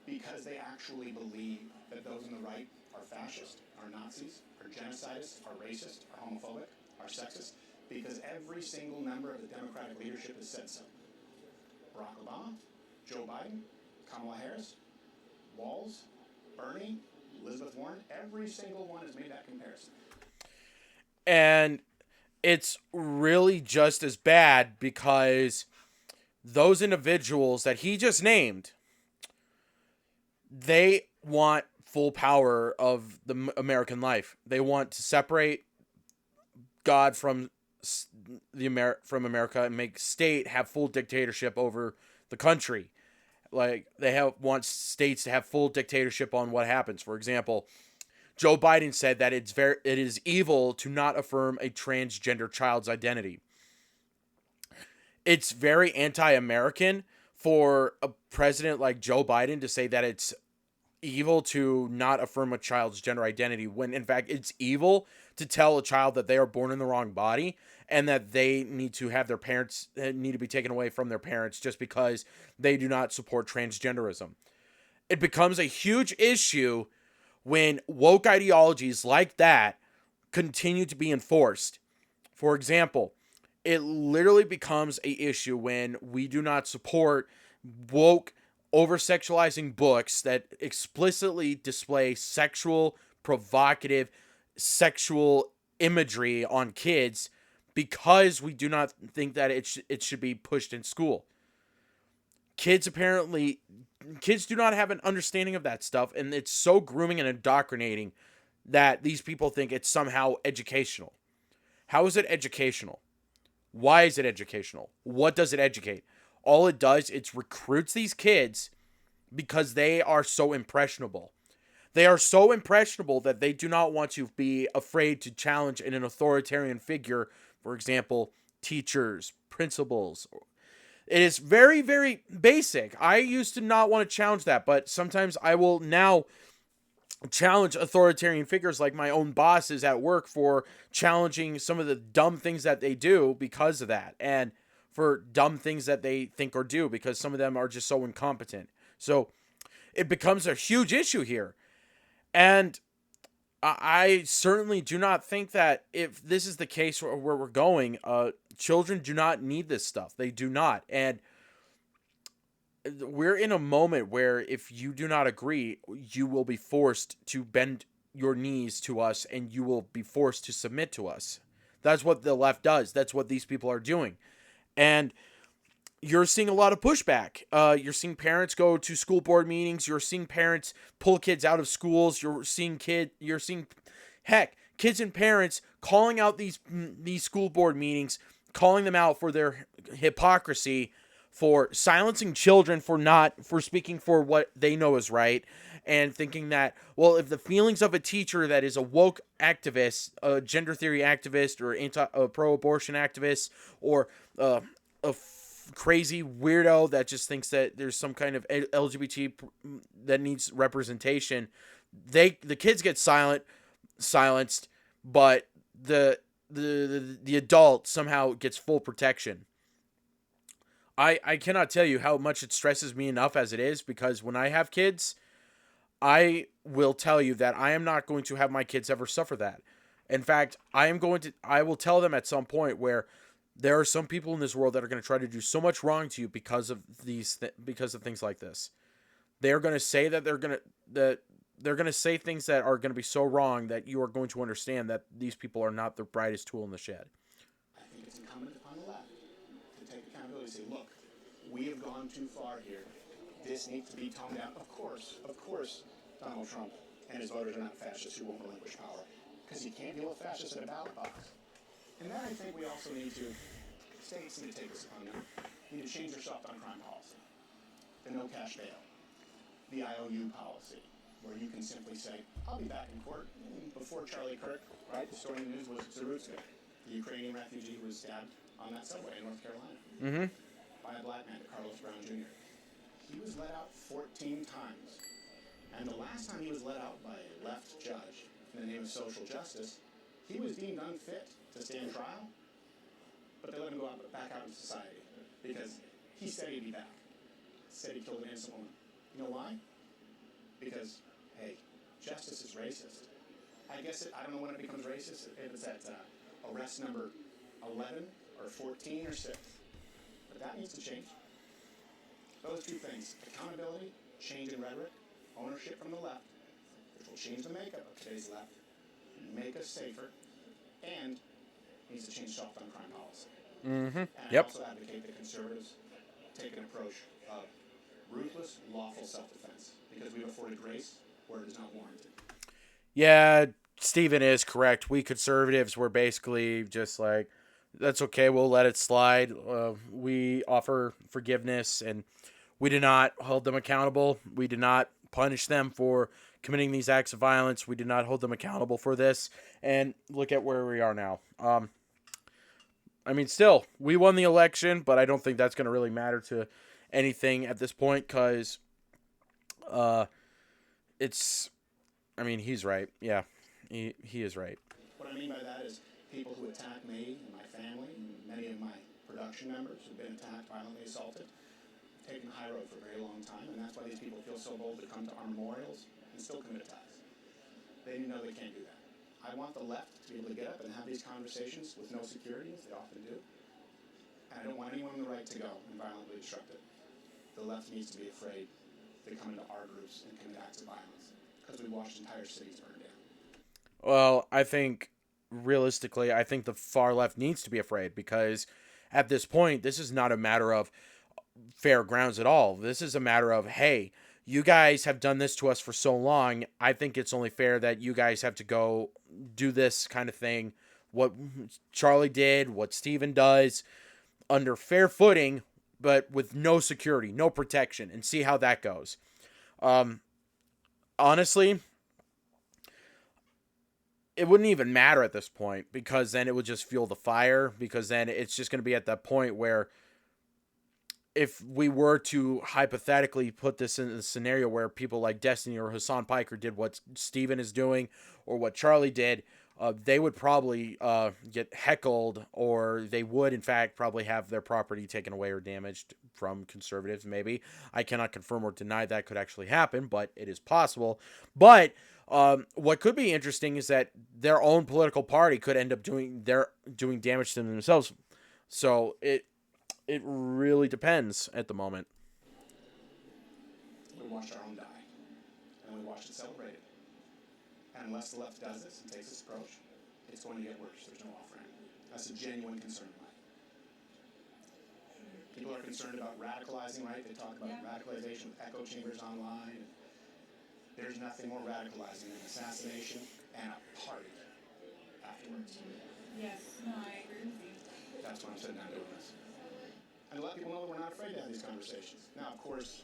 because they actually believe that those on the right are fascist, are Nazis, are genocidists, are racist, are homophobic, are sexist, because every single member of the Democratic leadership has said so. Barack Obama, Joe Biden, Kamala Harris, Walz, Bernie, Elizabeth Warren, every single one has made that comparison. And it's really just as bad because those individuals that he just named, they want full power of the American life. They want to separate God from from America and make state have full dictatorship over the country. Like they want states to have full dictatorship on what happens. For example, Joe Biden said that it is evil to not affirm a transgender child's identity. It's very anti-American for a president like Joe Biden to say that it's evil to not affirm a child's gender identity, when in fact it's evil to tell a child that they are born in the wrong body and that they need to have their parents need to be taken away from their parents just because they do not support transgenderism. It becomes a huge issue when woke ideologies like that continue to be enforced. For example, it literally becomes a issue when we do not support woke, over sexualizing books that explicitly display sexual, provocative, sexual imagery on kids because we do not think that it should be pushed in school. Kids do not have an understanding of that stuff, and it's so grooming and indoctrinating that these people think it's somehow educational. How is it educational? Why is it educational? What does it educate? All it does, it recruits these kids because they are so impressionable. They are so impressionable that they do not want to be afraid to challenge an authoritarian figure, for example, teachers, principals. It is very, very basic. I used to not want to challenge that, but sometimes I will now challenge authoritarian figures like my own bosses at work for challenging some of the dumb things that they do because of that, and for dumb things that they think or do because some of them are just so incompetent. So it becomes a huge issue here. And I certainly do not think that if this is the case where we're going, children do not need this stuff. They do not. And we're in a moment where if you do not agree, you will be forced to bend your knees to us and you will be forced to submit to us. That's what the left does. That's what these people are doing. And you're seeing a lot of pushback. You're seeing parents go to school board meetings. You're seeing parents pull kids out of schools. You're seeing kids and parents calling out these school board meetings, calling them out for their hypocrisy, for silencing children, for speaking for what they know is right, and thinking that, well, if the feelings of a teacher that is a woke activist, a gender theory activist, or a pro-abortion activist, or crazy weirdo that just thinks that there's some kind of LGBT that needs representation, the kids get silenced, but the adult somehow gets full protection. I cannot tell you how much it stresses me enough as it is, because when I have kids, I will tell you that I am not going to have my kids ever suffer that. In fact, I will tell them at some point where there are some people in this world that are going to try to do so much wrong to you because of because of things like this. They're going to say that they're going to say things that are going to be so wrong that you are going to understand that these people are not the brightest tool in the shed. I think it's incumbent upon the left to take accountability and say, look, we have gone too far here. This needs to be toned down. Of course, Donald Trump and his voters are not fascists who won't relinquish power, because you can't deal with fascists in a ballot box. And then I think we also need to, states need to take this upon them, need to change their soft on crime policy. The no cash bail. The IOU policy, where you can simply say, I'll be back in court. Before Charlie Kirk, right, the story in the news was Zarutska, the Ukrainian refugee who was stabbed on that subway in North Carolina by a black man, Carlos Brown Jr. He was let out 14 times. And the last time he was let out by a left judge in the name of social justice, he was deemed unfit to stand trial, but they let him go back out in society because he said he'd be back. Said he killed an innocent woman. You know why? Because, hey, justice is racist. I don't know when it becomes racist, if it's at arrest number 11 or 14 or 6. But that needs to change. Those two things, accountability, change in rhetoric, ownership from the left, which will change the makeup of today's left, make us safer, and needs to change soft on crime policy. And I also advocate that conservatives take an approach of ruthless, lawful self-defense, because we've afforded grace where it is not warranted. Yeah, Stephen is correct. We conservatives were basically just like, that's okay, we'll let it slide. We offer forgiveness, and we did not hold them accountable. We did not punish them for committing these acts of violence. We did not hold them accountable for this. And look at where we are now. Still, we won the election, but I don't think that's going to really matter to anything at this point, because he's right. Yeah, he is right. What I mean by that is people who attack me and my family, and many of my production members who've been attacked, violently assaulted, taken the high road for a very long time, and that's why these people feel so bold to come to our memorials and still commit attacks. They know they can't do that. I want the left to be able to get up and have these conversations with no security, as they often do. And I don't want anyone on the right to go and violently disrupt it. The left needs to be afraid to come into our groups and commit acts of violence, because we watched entire cities burn down. Well, I think realistically, I think the far left needs to be afraid, because at this point, this is not a matter of fair grounds at all. This is a matter of, hey, you guys have done this to us for so long. I think it's only fair that you guys have to go do this kind of thing. What Charlie did, what Steven does, under fair footing, but with no security, no protection, and see how that goes. Honestly, it wouldn't even matter at this point, because then it would just fuel the fire, because then it's just going to be at that point where if we were to hypothetically put this in a scenario where people like Destiny or Hassan Piker did what Steven is doing or what Charlie did, they would probably get heckled, or they would, in fact, probably have their property taken away or damaged from conservatives, maybe. I cannot confirm or deny that could actually happen, but it is possible. But what could be interesting is that their own political party could end up doing damage to themselves. So it really depends at the moment. We watched our own die, and we watched it celebrated. And unless the left does this and takes this approach, it's going to get worse. There's no off-ramp. That's a genuine concern of mine. People are concerned about radicalizing, right? They talk about radicalization with echo chambers online. There's nothing more radicalizing than assassination and a party afterwards. Yes, no, I agree with you. That's why I'm sitting down doing this. And to let people know that we're not afraid to have these conversations. Now, of course,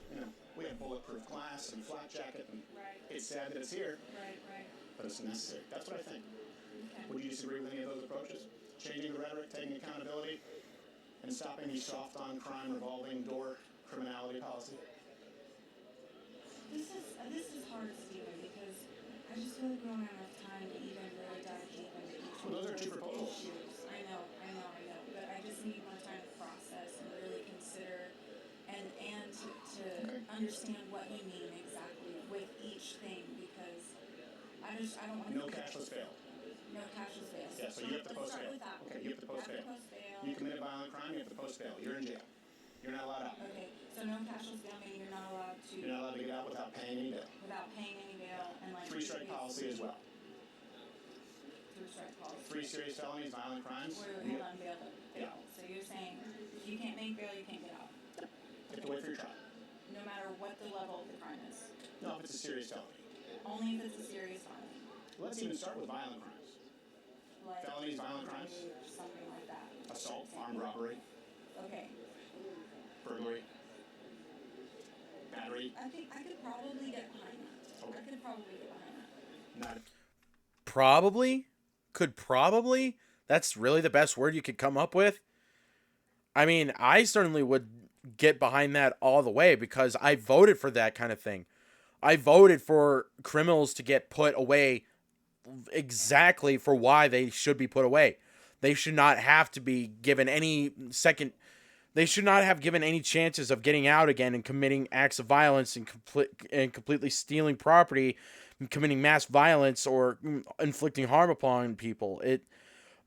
we have bulletproof glass and flak jacket, and it's sad that it's here, Right. but it's necessary. That's what I think. Okay. Would you disagree with any of those approaches? Changing the rhetoric, taking accountability, and stopping the soft on crime revolving door criminality policy? This is hard, Stephen, because I just feel like we don't have enough time to even really dive deep into each Well, those are of two those proposals. issues. I know, but I just need more time to process and really consider and to understand what you mean exactly with each thing, because I don't want to. No cashless fail. No cashless fail. Yeah, so you have to let's post start bail. with that. Okay, you have to post bail. You committed violent crime, you have to post bail. You're in jail. You're not allowed out. Okay, so no cashless bail, meaning you're not allowed to. You're not allowed to get out without paying any bail. Without paying any bail and like. Three-strike policy as well. Three-strike policy. 3 serious felonies, violent crimes. Wait, hold on, bail. Yeah. So you're saying if you can't make bail, you can't get out, You have to wait for your trial. no matter what the level of the crime is. No, if it's a serious felony. Only if it's a serious crime, Let's even start with violent crimes. like Felonies, violent crimes? or something like that. Assault, armed robbery, Okay, burglary, battery. I think I could probably get behind that. Okay. I could probably get behind that. Not Probably? That's really the best word you could come up with? I mean, I certainly would get behind that all the way, because I voted for that kind of thing. I voted for criminals to get put away exactly for why they should be put away. They should not have to be given any second. They should not have given any chances of getting out again and committing acts of violence and completely stealing property, and committing mass violence or inflicting harm upon people.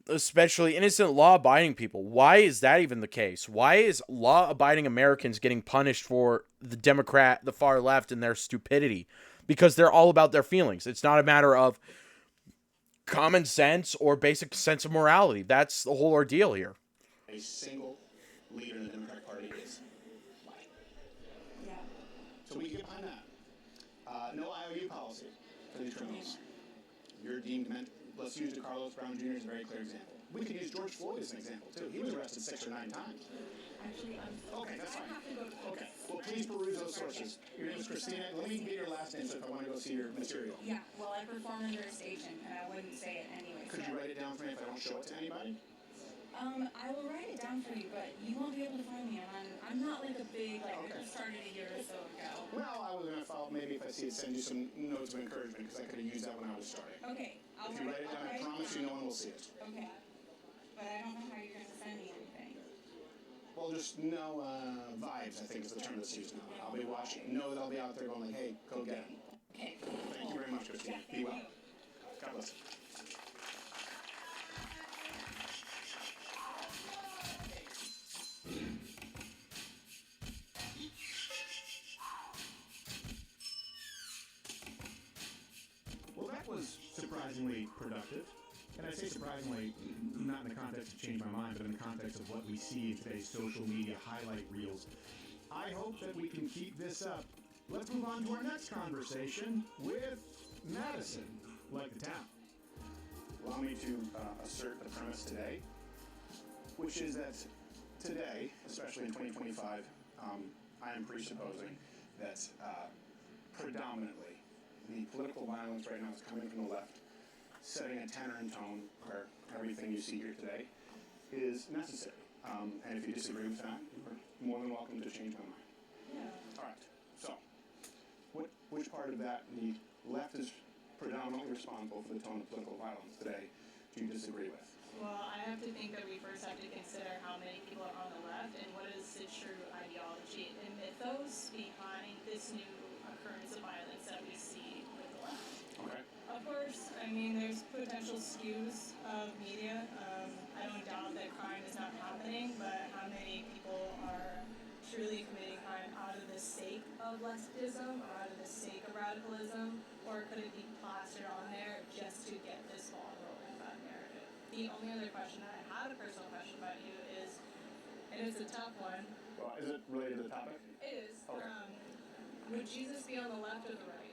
Especially innocent law-abiding people. Why is that even the case? Why is law-abiding Americans getting punished for the far left, and their stupidity? Because they're all about their feelings. It's not a matter of common sense or basic sense of morality. That's the whole ordeal here. a single leader in the Democratic Party is white. Yeah. So we get behind that. No IOU policy for these criminals. You're deemed meant. Let's use DeCarlos Brown Jr. as a very clear example. We could use George Floyd as an example too. He was arrested 6 or 9 times. Actually, Okay, that's I fine. have to go to. Okay, well please peruse those sources. Your name is Christina. Let me get your last name so if I want to go see your material. Yeah, well, I perform under a station, and I wouldn't say it anyway. Could you write it down for me if I don't show it to anybody? I will write it down for you, but you won't be able to find me. I'm not like a big, like, I just started a year or so ago. Well, I was going to follow, maybe if I see it, send you some notes of encouragement because I could have used that when I was starting. Okay, I'll If you write it down, I promise you no one will see it. Okay, but I don't know how you're gonna send me anything. Well, just no vibes, I think is the term that's used now. I'll be watching, know that I'll be out there going like, hey, go get him. Okay. Thank you very much, Christina. Yeah, Be thank well. you. God bless. surprisingly productive. And I say surprisingly, not in the context of change my mind, but in the context of what we see in today's social media highlight reels. I hope that we can keep this up. Let's move on to our next conversation with Madison, like the town. Allow me to assert the premise today, which is that today, especially in 2025, I am presupposing that predominantly the political violence right now is coming from the left, setting a tenor and tone where everything you see here today is necessary. And if you disagree with that, you're more than welcome to change my mind. Yeah. All right. So, which part of that the left is predominantly responsible for the tone of political violence today do you disagree with? Well, I have to think that we first have to consider how many people are on the left and what is the true ideology and mythos behind this new occurrence of violence that we see with the left. Okay. Of course, I mean, there's potential skews of media. I don't doubt that crime is not happening, but how many people are truly committing crime out of the sake of leftism or out of the sake of radicalism, or could it be plastered on there just to get this ball rolling about narrative? The only other question that I had, a personal question about you is, and it's a tough one. Well, is it related to the topic? It is. Okay. Would Jesus be on the left or the right?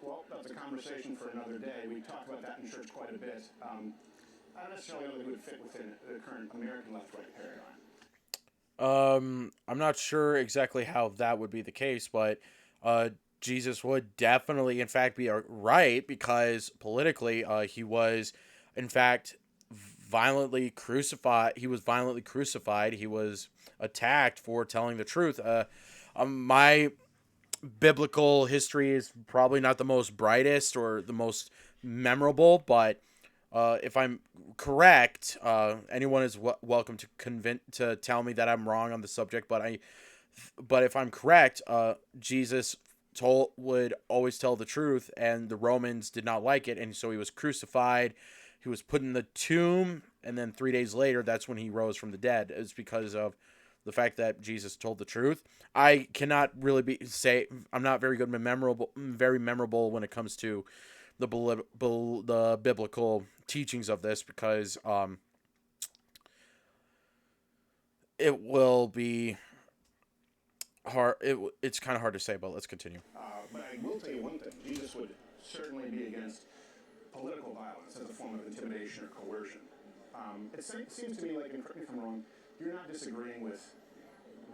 Well, that's a conversation for another day. We talk about that in church quite a bit. I don't necessarily know that it would fit within the current American left-right paradigm. I'm not sure exactly how that would be the case, but Jesus would definitely, in fact, be right because politically, he was, in fact, violently crucified. He was violently crucified. He was attacked for telling the truth. My biblical history is probably not the most brightest or the most memorable, but if I'm correct, anyone is welcome to tell me that I'm wrong on the subject. But if I'm correct, Jesus would always tell the truth, and the Romans did not like it, and so he was crucified. He was put in the tomb, and then 3 days later, that's when he rose from the dead. It's because of the fact that Jesus told the truth. I cannot really say I'm not very good and very memorable when it comes to the biblical teachings of this because it will be hard. It's kind of hard to say, but let's continue. But I will tell you one thing. Jesus would certainly be against political violence as a form of intimidation or coercion. It seems to me like, and correct me if I'm wrong, you're not disagreeing with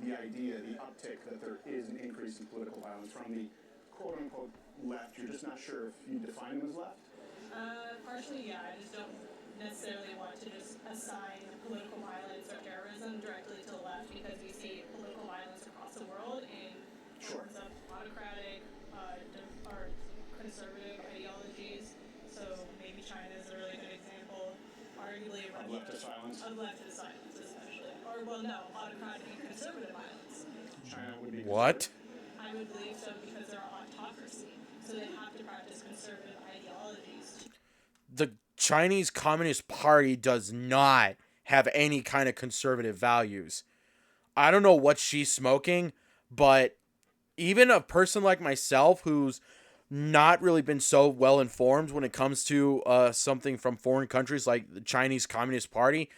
the idea, the uptick that there is an increase in political violence from the quote-unquote left. You're just not sure if you define them as left? Partially, yeah. I just don't necessarily want to just assign political violence or terrorism directly to the left because we see political violence across the world in forms of autocratic or conservative ideologies. So maybe China is a really good example, arguably Of leftist violence? Of leftist violence, especially. Or, well, no, autocratic and conservative violence. China would be What? I would believe so because they're autocracy. So they have to practice conservative ideologies. The Chinese Communist Party does not have any kind of conservative values. I don't know what she's smoking, but even a person like myself who's not really been so well informed when it comes to something from foreign countries like the Chinese Communist Party,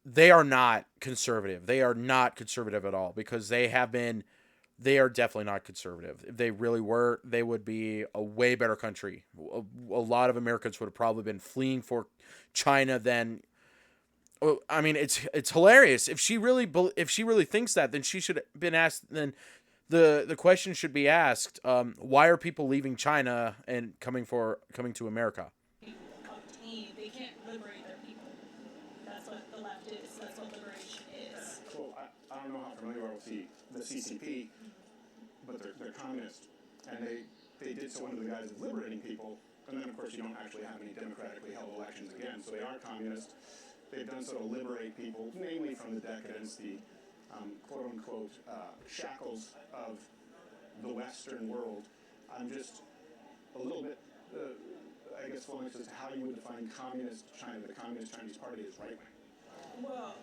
they are not conservative. They are not conservative at all because they are definitely not conservative. If they really were, they would be a way better country. A lot of Americans would have probably been fleeing for China than. I mean, it's hilarious. If she really thinks that, then she should have been asked. Then the question should be asked: why are people leaving China and coming to America? They can't liberate their people. That's what the left is. That's what liberation is. Well, I don't know how familiar you are with the CCP, but they're communist, and they did so under the guise of liberating people, and then of course you don't actually have any democratically held elections again, so they are communist. They've done so to liberate people, namely from the decadence, the quote-unquote shackles of the Western world. I'm just a little bit, I guess, flummoxed as to how you would define communist China, the Communist Chinese Party, as right-wing. Well,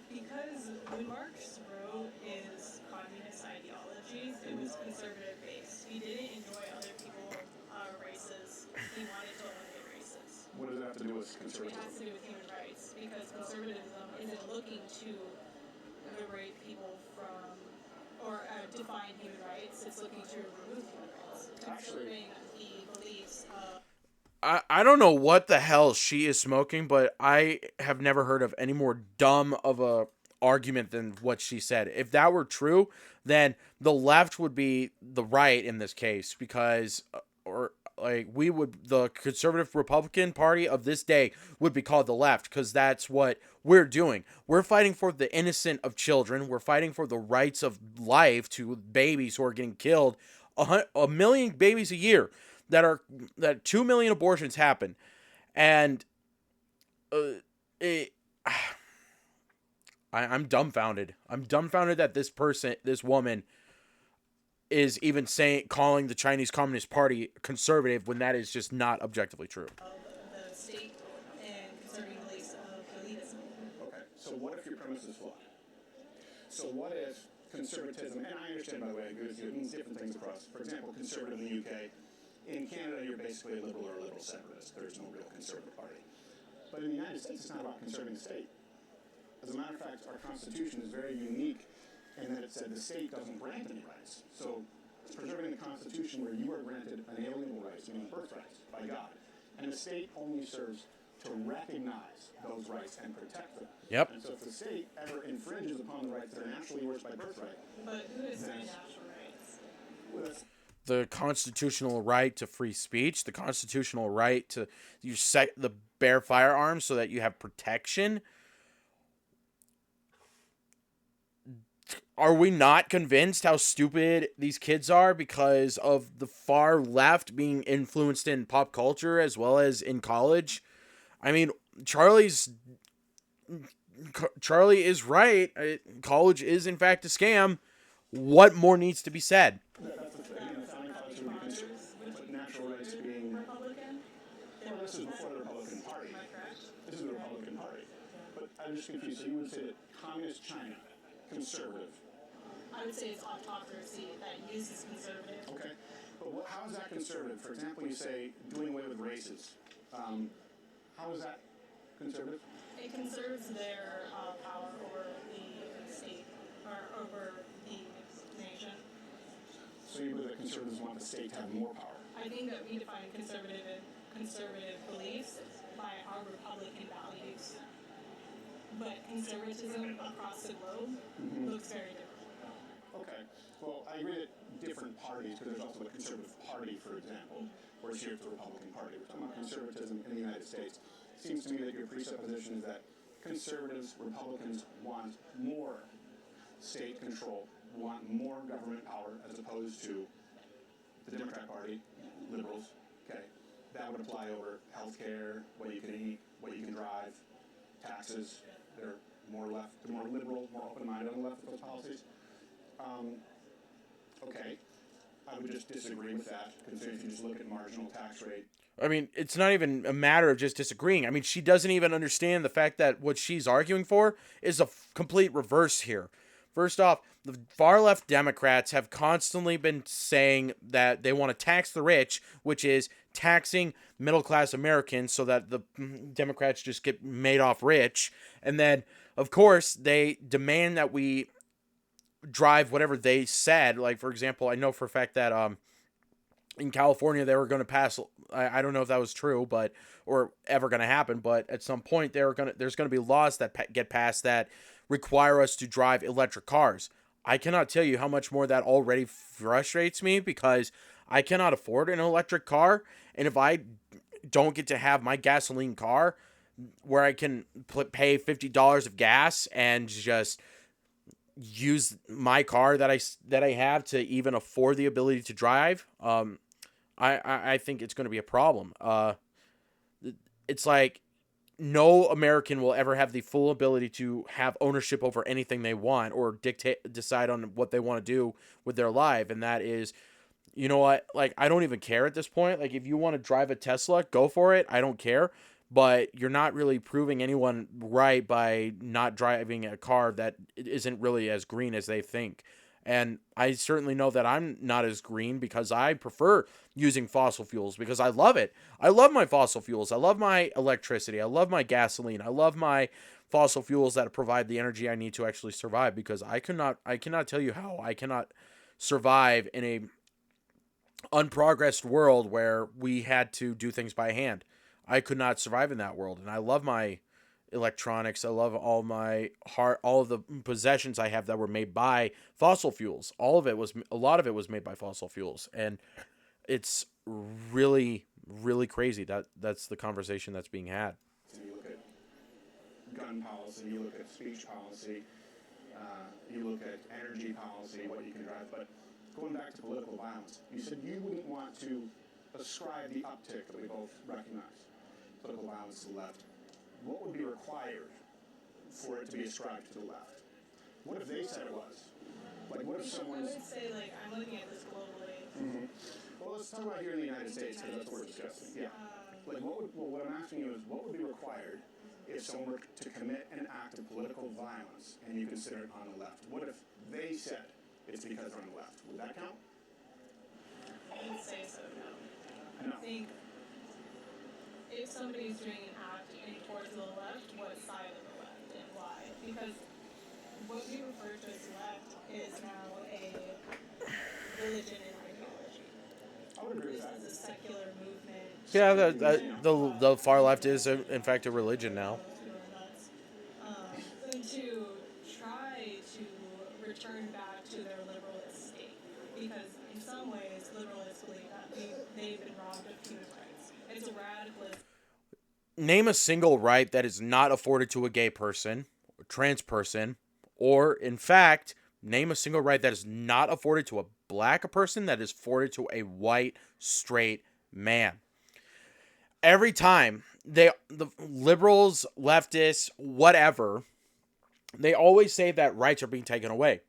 because when Marx wrote his communist ideologies, it was conservative based. He didn't enjoy other people, races, he wanted to eliminate races. What does it have to do with It conservatism? has to do with human rights because conservatism isn't looking to liberate people from or define human rights. It's looking to remove human rights. Conserving the beliefs of I don't know what the hell she is smoking, but I have never heard of any more dumb of a argument than what she said. If that were true, then the left would be the right in this case because or like we would the conservative Republican Party of this day would be called the left because that's what we're doing. We're fighting for the innocent of children. We're fighting for the rights of life to babies who are getting killed. A million babies a year that 2 million abortions happen, and it, I'm dumbfounded. I'm dumbfounded that this woman, is even calling the Chinese Communist Party conservative when that is just not objectively true. the state and conserving beliefs of elitism. Okay, so what if your premise is flawed? So what if conservatism, and I understand, by the way, I agree with you, it means different things across. For example, conservative in the UK. In Canada, you're basically a liberal or a liberal separatist. There's no real conservative party. But in the United States, it's not about conserving the state. As a matter of fact, our Constitution is very unique in that it said the state doesn't grant any rights. So it's preserving the Constitution where you are granted unalienable rights, meaning birthrights, by God. And the state only serves to recognize those rights and protect them. Yep. And so if the state ever infringes upon the rights that are naturally yours by birthright, But who is saying natural rights? well, that's The constitutional right to free speech, the constitutional right to the bear firearms so that you have protection. Are we not convinced how stupid these kids are because of the far left being influenced in pop culture as well as in college? I mean, Charlie is right. College is in fact a scam. What more needs to be said? that's the thing. The founding fathers would be concerned, but natural rights being. Republican? Well, this is before the Republican Party. Am I correct? This is the Republican Party. But I'm just confused. So you would say that communist China, conservative. I would say it's autocracy that uses conservative. Okay. But how is that conservative? For example, you say doing away with races. How is that conservative? It conserves their power over the state or over the nation. So you believe that conservatives want the state to have more power? I think that we define conservative beliefs by our Republican values. But conservatism across the globe looks very different. Okay. Well, I agree that different parties, because there's also the Conservative Party, for example, whereas here it's the Republican Party. We're talking about conservatism in the United States. It seems to me that your presupposition is that conservatives, Republicans want more state control, want more government power, as opposed to the Democrat Party, liberals. Okay. That would apply over health care, what you can eat, what you can drive, taxes. They're more left, they're more liberal, more open-minded on the left with those policies. Okay, I would just disagree with that, considering if you just look at marginal tax rate. I mean, it's not even a matter of just disagreeing. I mean, she doesn't even understand the fact that what she's arguing for is a complete reverse here. First off, the far left Democrats have constantly been saying that they want to tax the rich, which is taxing middle class Americans so that the Democrats just get made off rich. And then, of course, they demand that we drive whatever they said. Like, for example, I know for a fact that in California they were going to pass, I don't know if that was true, but or ever going to happen, but at some point there's going to be laws that get passed that require us to drive electric cars. I cannot tell you how much more that already frustrates me because I cannot afford an electric car, and if I don't get to have my gasoline car where I can pay $50 of gas and just use my car that I have to even afford the ability to drive, I think it's going to be a problem. It's like no American will ever have the full ability to have ownership over anything they want or decide on what they want to do with their life. And that is, you know what? Like, I don't even care at this point. Like, if you want to drive a Tesla, go for it. I don't care. But you're not really proving anyone right by not driving a car that isn't really as green as they think. And I certainly know that I'm not as green because I prefer using fossil fuels because I love it. I love my fossil fuels. I love my electricity. I love my gasoline. I love my fossil fuels that provide the energy I need to actually survive because I cannot tell you how I cannot survive in a unprogressed world where we had to do things by hand. I could not survive in that world, and I love my electronics. I love all of the possessions I have that were made by fossil fuels. A lot of it was made by fossil fuels, and it's really, really crazy that that's the conversation that's being had. You look at gun policy, you look at speech policy, you look at energy policy, what you can drive, but going back to political violence, you said you wouldn't want to ascribe the uptick that we both recognize, political violence to the left. What would be required for it to be ascribed to the left? What if they said it was? Like, what if someone's... I would say, like, I'm looking at this globally. Mm-hmm. Well, let's talk about here in the United States, because that's what we're discussing. Yeah. Like, what I'm asking you is, what would be required if someone were to commit an act of political violence and you consider it on the left? What if they said it's because they're on the left? Would that count? I would say so, no. No. I think if somebody's doing an act aimed towards the left, what side of the left and why? Because what we refer to as left is now a religion and ideology. I would agree with This that. is a secular movement. Yeah, the far left is in fact a religion now. And to try to return back to their liberalist state, because in some ways liberalists believe that they've been robbed of human rights. It's a radicalist. Name a single right that is not afforded to a gay person, a trans person, or in fact, name a single right that is not afforded to a black person that is afforded to a white straight man. Every time the liberals, leftists, whatever, they always say that rights are being taken away.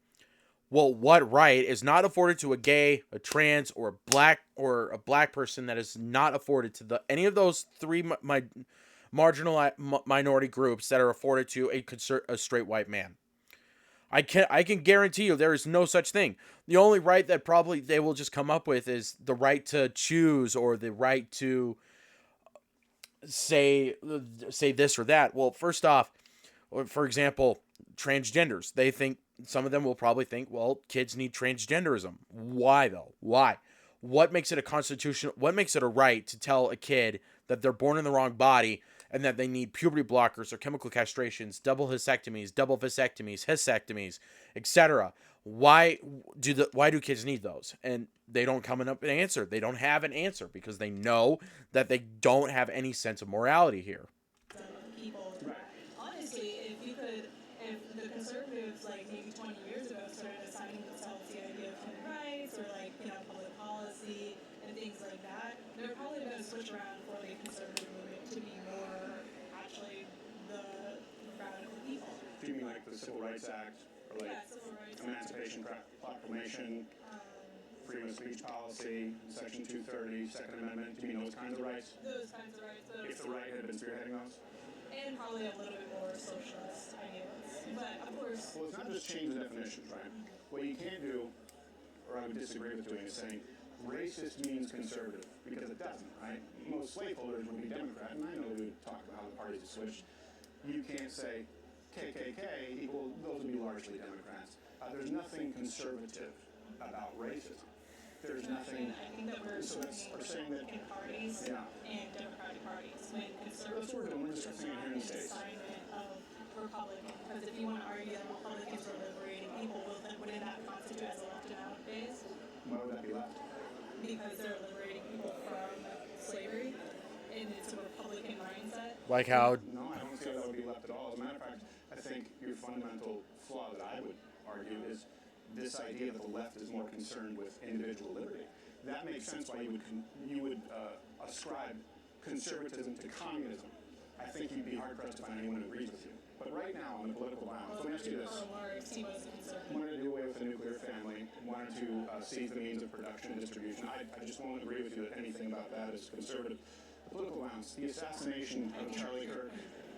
Well, what right is not afforded to a gay, a trans, or a black person that is not afforded to any of those three marginal minority groups that are afforded to a straight white man? I can guarantee you there is no such thing. The only right that probably they will just come up with is the right to choose or the right to say this or that. Well, first off, for example, transgenders. Some of them will probably think, well, kids need transgenderism. Why though? Why? What makes it what makes it a right to tell a kid that they're born in the wrong body and that they need puberty blockers or chemical castrations, double vasectomies, hysterectomies, etc.? Why do kids need those? And they don't come up with an answer. They don't have an answer because they know that they don't have any sense of morality here. People. Honestly, if the conservatives, like maybe 20 years ago, started assigning themselves the idea of human rights or like, public policy and things like that, they're probably going to switch around for the conservative movement to be more actually the radical people. Do you mean like the Civil Rights Act? Or like Civil Rights Emancipation Proclamation, freedom of speech policy, Section 230, Second Amendment? Do you mean those kinds of rights? Those kinds of rights. If the right had been spearheading those? And probably a little bit more socialist ideas. But of course. Well, it's not just change the definitions, right? What you can't do, or I would disagree with doing, is saying racist means conservative, because it doesn't, right? Most slaveholders would be Democrat, and I know we would talk about how the parties have switched. You can't say KKK equal, those would be largely Democrats. There's nothing conservative about racism. There's nothing. I think that we're saying that in parties yeah. and Democratic parties. When conservatives That's what we're doing. We're discussing it here in the States. Assignment of Republican, because if you want to argue that Republicans are liberating people, wouldn't that constitute as a left nowadays? Why would that be left? Because they're liberating people from slavery, and it's a Republican mindset. Like how? No, I don't see how that would be left at all. As a matter of fact, I think your fundamental flaw that I would argue is this idea that the left is more concerned with individual liberty. That makes sense why you would ascribe conservatism to communism. I think you'd be hard-pressed to find anyone who agrees with you. But right now, on the political violence, let me ask you this. Wanted to do away with the nuclear family, wanted to seize the means of production and distribution. I just won't agree with you that anything about that is conservative. The political violence, the assassination of Charlie Kirk.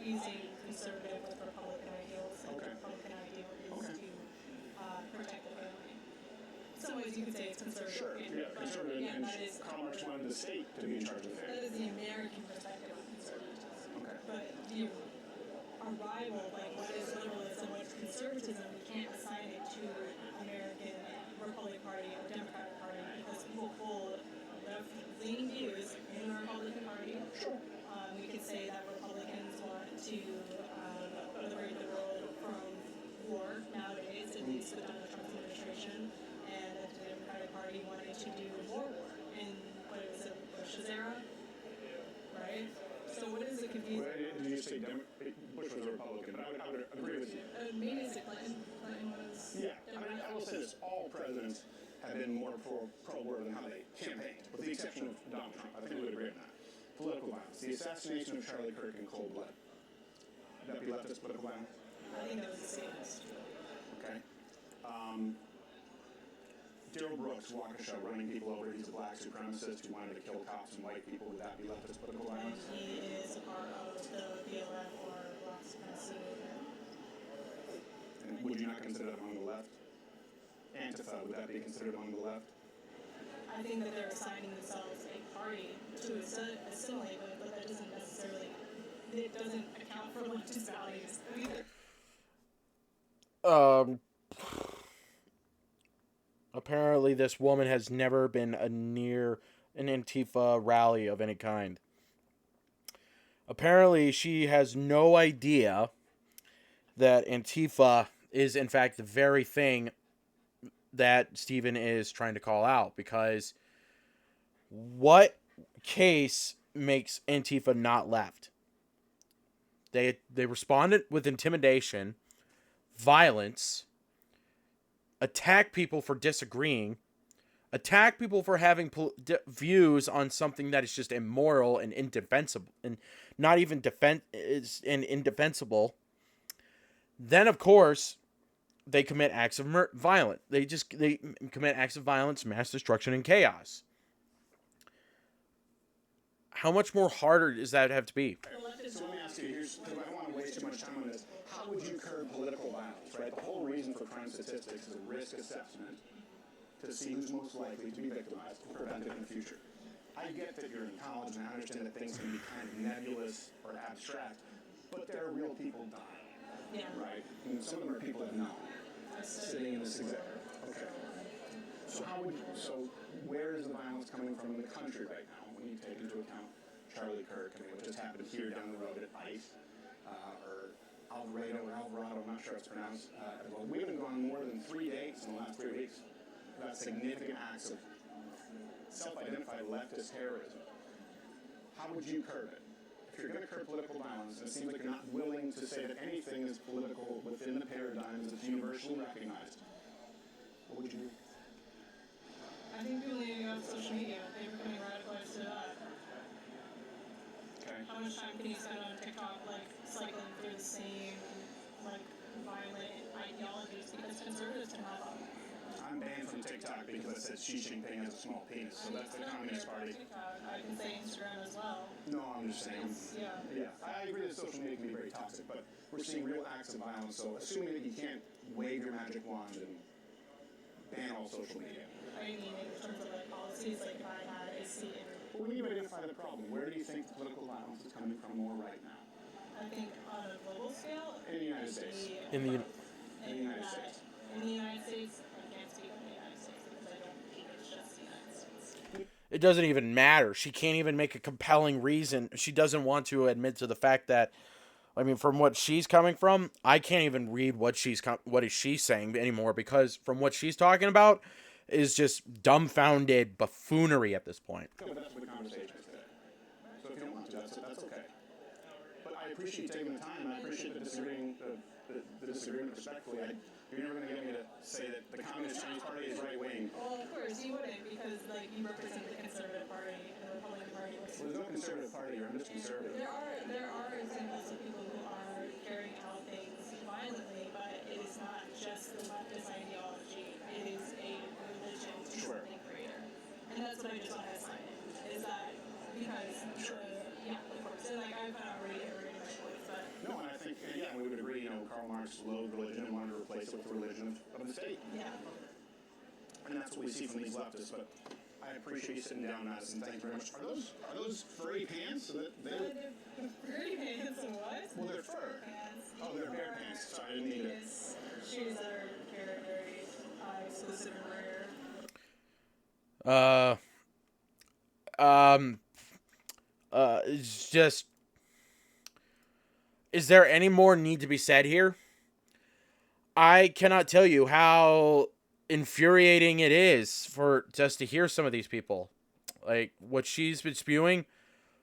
Using conservative with Republican ideals, and Okay. Republican ideal is Okay. to protect the family. some ways you could say it's conservative. Sure, yeah, but conservative, again, and that is Karl Marx wanted the state to be in charge of that affairs. is the American perspective of conservatism. Okay. But the arrival, like what is liberalism, what's conservatism, we can't assign it to American Republican Party or Democratic Party because people hold left-leaning views in the Republican Party. Sure. We could say that Republicans want to liberate the world from war nowadays, at least with Donald Trump's administration, and that the Democratic Party wanted to do more war in what was it, Bush's era, right? So what is the confusion? Well, did you say Bush was a Republican? But I would agree with you. Maybe it's Clinton. Clinton was. Yeah, I mean, I will say this: all presidents have been more pro-war than how they campaigned, with the exception of Donald Trump. I think we would agree on that. Political violence, the assassination of Charlie Kirk in cold blood. Would that be leftist political violence? I think that was the safest. Okay. Daryl Brooks, Waukesha, running people over. He's a black supremacist who wanted to kill cops and white people. Would that be leftist political And violence? he is a part of the BLM or Black Supremacy movement. And would you not consider that among the left? Antifa, would that be considered among the left? I think that they're assigning themselves a party to assimilate with, but that doesn't necessarily, it doesn't account for leftist values either. Apparently, this woman has never been near an Antifa rally of any kind. Apparently, she has no idea that Antifa is, in fact, the very thing that Stephen is trying to call out. Because what case makes Antifa not left? They responded with intimidation, violence, attack people for disagreeing, attack people for having views on something that is just immoral and indefensible, and not even indefensible. Then, of course, they commit acts of violence. They commit acts of violence, mass destruction, and chaos. How much more harder does that have to be? So let me ask you, because I don't want to waste too much time on this, how would you curb political violence, right? The whole reason for crime statistics is a risk assessment to see who's most likely to be victimized and prevent it in the future. I get that you're in college, and I understand that things can be kind of nebulous or abstract, but there are real people dying, right? And some of them are people that know, sitting in this exhibit. Okay. So where is the violence coming from in the country right now when you take into account Charlie Kirk? I mean, what just happened here down the road at ICE, or Alvarado, I'm not sure how it's pronounced. Well, we haven't gone more than 3 days in the last 3 weeks without significant acts of self-identified leftist terrorism. How would you curb it? If you're going to curb political violence, and it seems like you're not willing to say that anything is political within the paradigms that's universally recognized, what would you do? I think people need to go to social media. They're becoming radicalized to that. Okay. How much time can you spend on TikTok, like, cycling through the same, like, violent ideologies? Because conservatives can have them. I'm banned from TikTok because it says Xi Jinping has a small penis, so that's the Communist Party. TikTok, I can say Instagram as well. No, I'm just saying. Yeah. I agree that social media can be very toxic, but we're seeing real acts of violence, so assuming that you can't wave your magic wand and ban all social media. I mean, in terms of, like, policies, like, if I had a seat in, Well, when you identify the problem, where do you think political violence is coming from more right now? I think on a global scale, In the United States. In the United States. In the United States, I can't speak on the United States because I don't think it's just the United States. It doesn't even matter. She can't even make a compelling reason. She doesn't want to admit to the fact that, I mean, from what she's coming from, I can't even read what is she saying anymore, because from what she's talking about is just dumbfounded buffoonery at this point. No, but that's what the conversation is today. So if you don't want to, that's okay. But I appreciate taking the time. I appreciate the disagreement respectfully. You're never going to get me to say that the Communist Chinese Party is right-wing. Well, of course, you wouldn't, because, like, you represent the Conservative Party and the Republican Party. Well, there's no conservative party here. I'm just conservative. There are examples of people who are carrying out things violently, but it is not just the leftist ideology. It is a religion to something greater. And that's what I just want to assign it. Is that because, yeah, of course. And, like, I've kind of reiterated my points, but... No, and I think, we would agree, Karl Marx loathed religion and wanted to replace it with the religion of the state. Yeah. And and that's what we see from these leftists. But I appreciate you sitting down, Madison. Thank you very much. Are those furry pants? Furry pants and what? Well, they're fur. Pants. Oh, they're bear pants. Sorry, I didn't mean to. Yes. Shoes that are very, very exclusive and rare. It's just, is there any more need to be said here? I cannot tell you how infuriating it is for just to hear some of these people. Like, what she's been spewing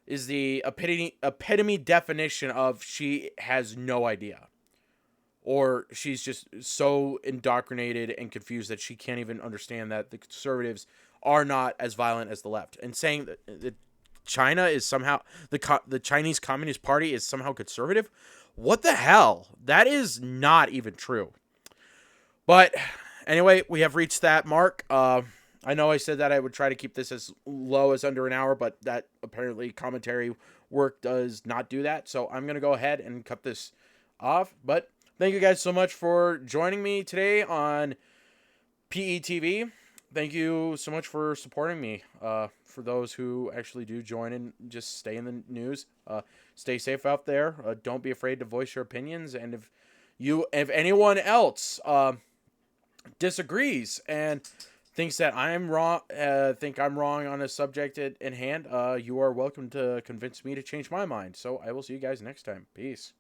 is the epitome definition of she has no idea. Or she's just so indoctrinated and confused that she can't even understand that the conservatives are not as violent as the left. And saying that China is somehow, the Chinese Communist Party is somehow conservative? What the hell? That is not even true. But anyway, we have reached that mark. I know I said that I would try to keep this as low as under an hour, but that apparently commentary work does not do that. So I'm going to go ahead and cut this off. But thank you guys so much for joining me today on PETV. Thank you so much for supporting me. For those who actually do join and just stay in the news, stay safe out there. Don't be afraid to voice your opinions. And if anyone else disagrees and thinks that I'm wrong, on a subject in hand, you are welcome to convince me to change my mind. So I will see you guys next time. Peace.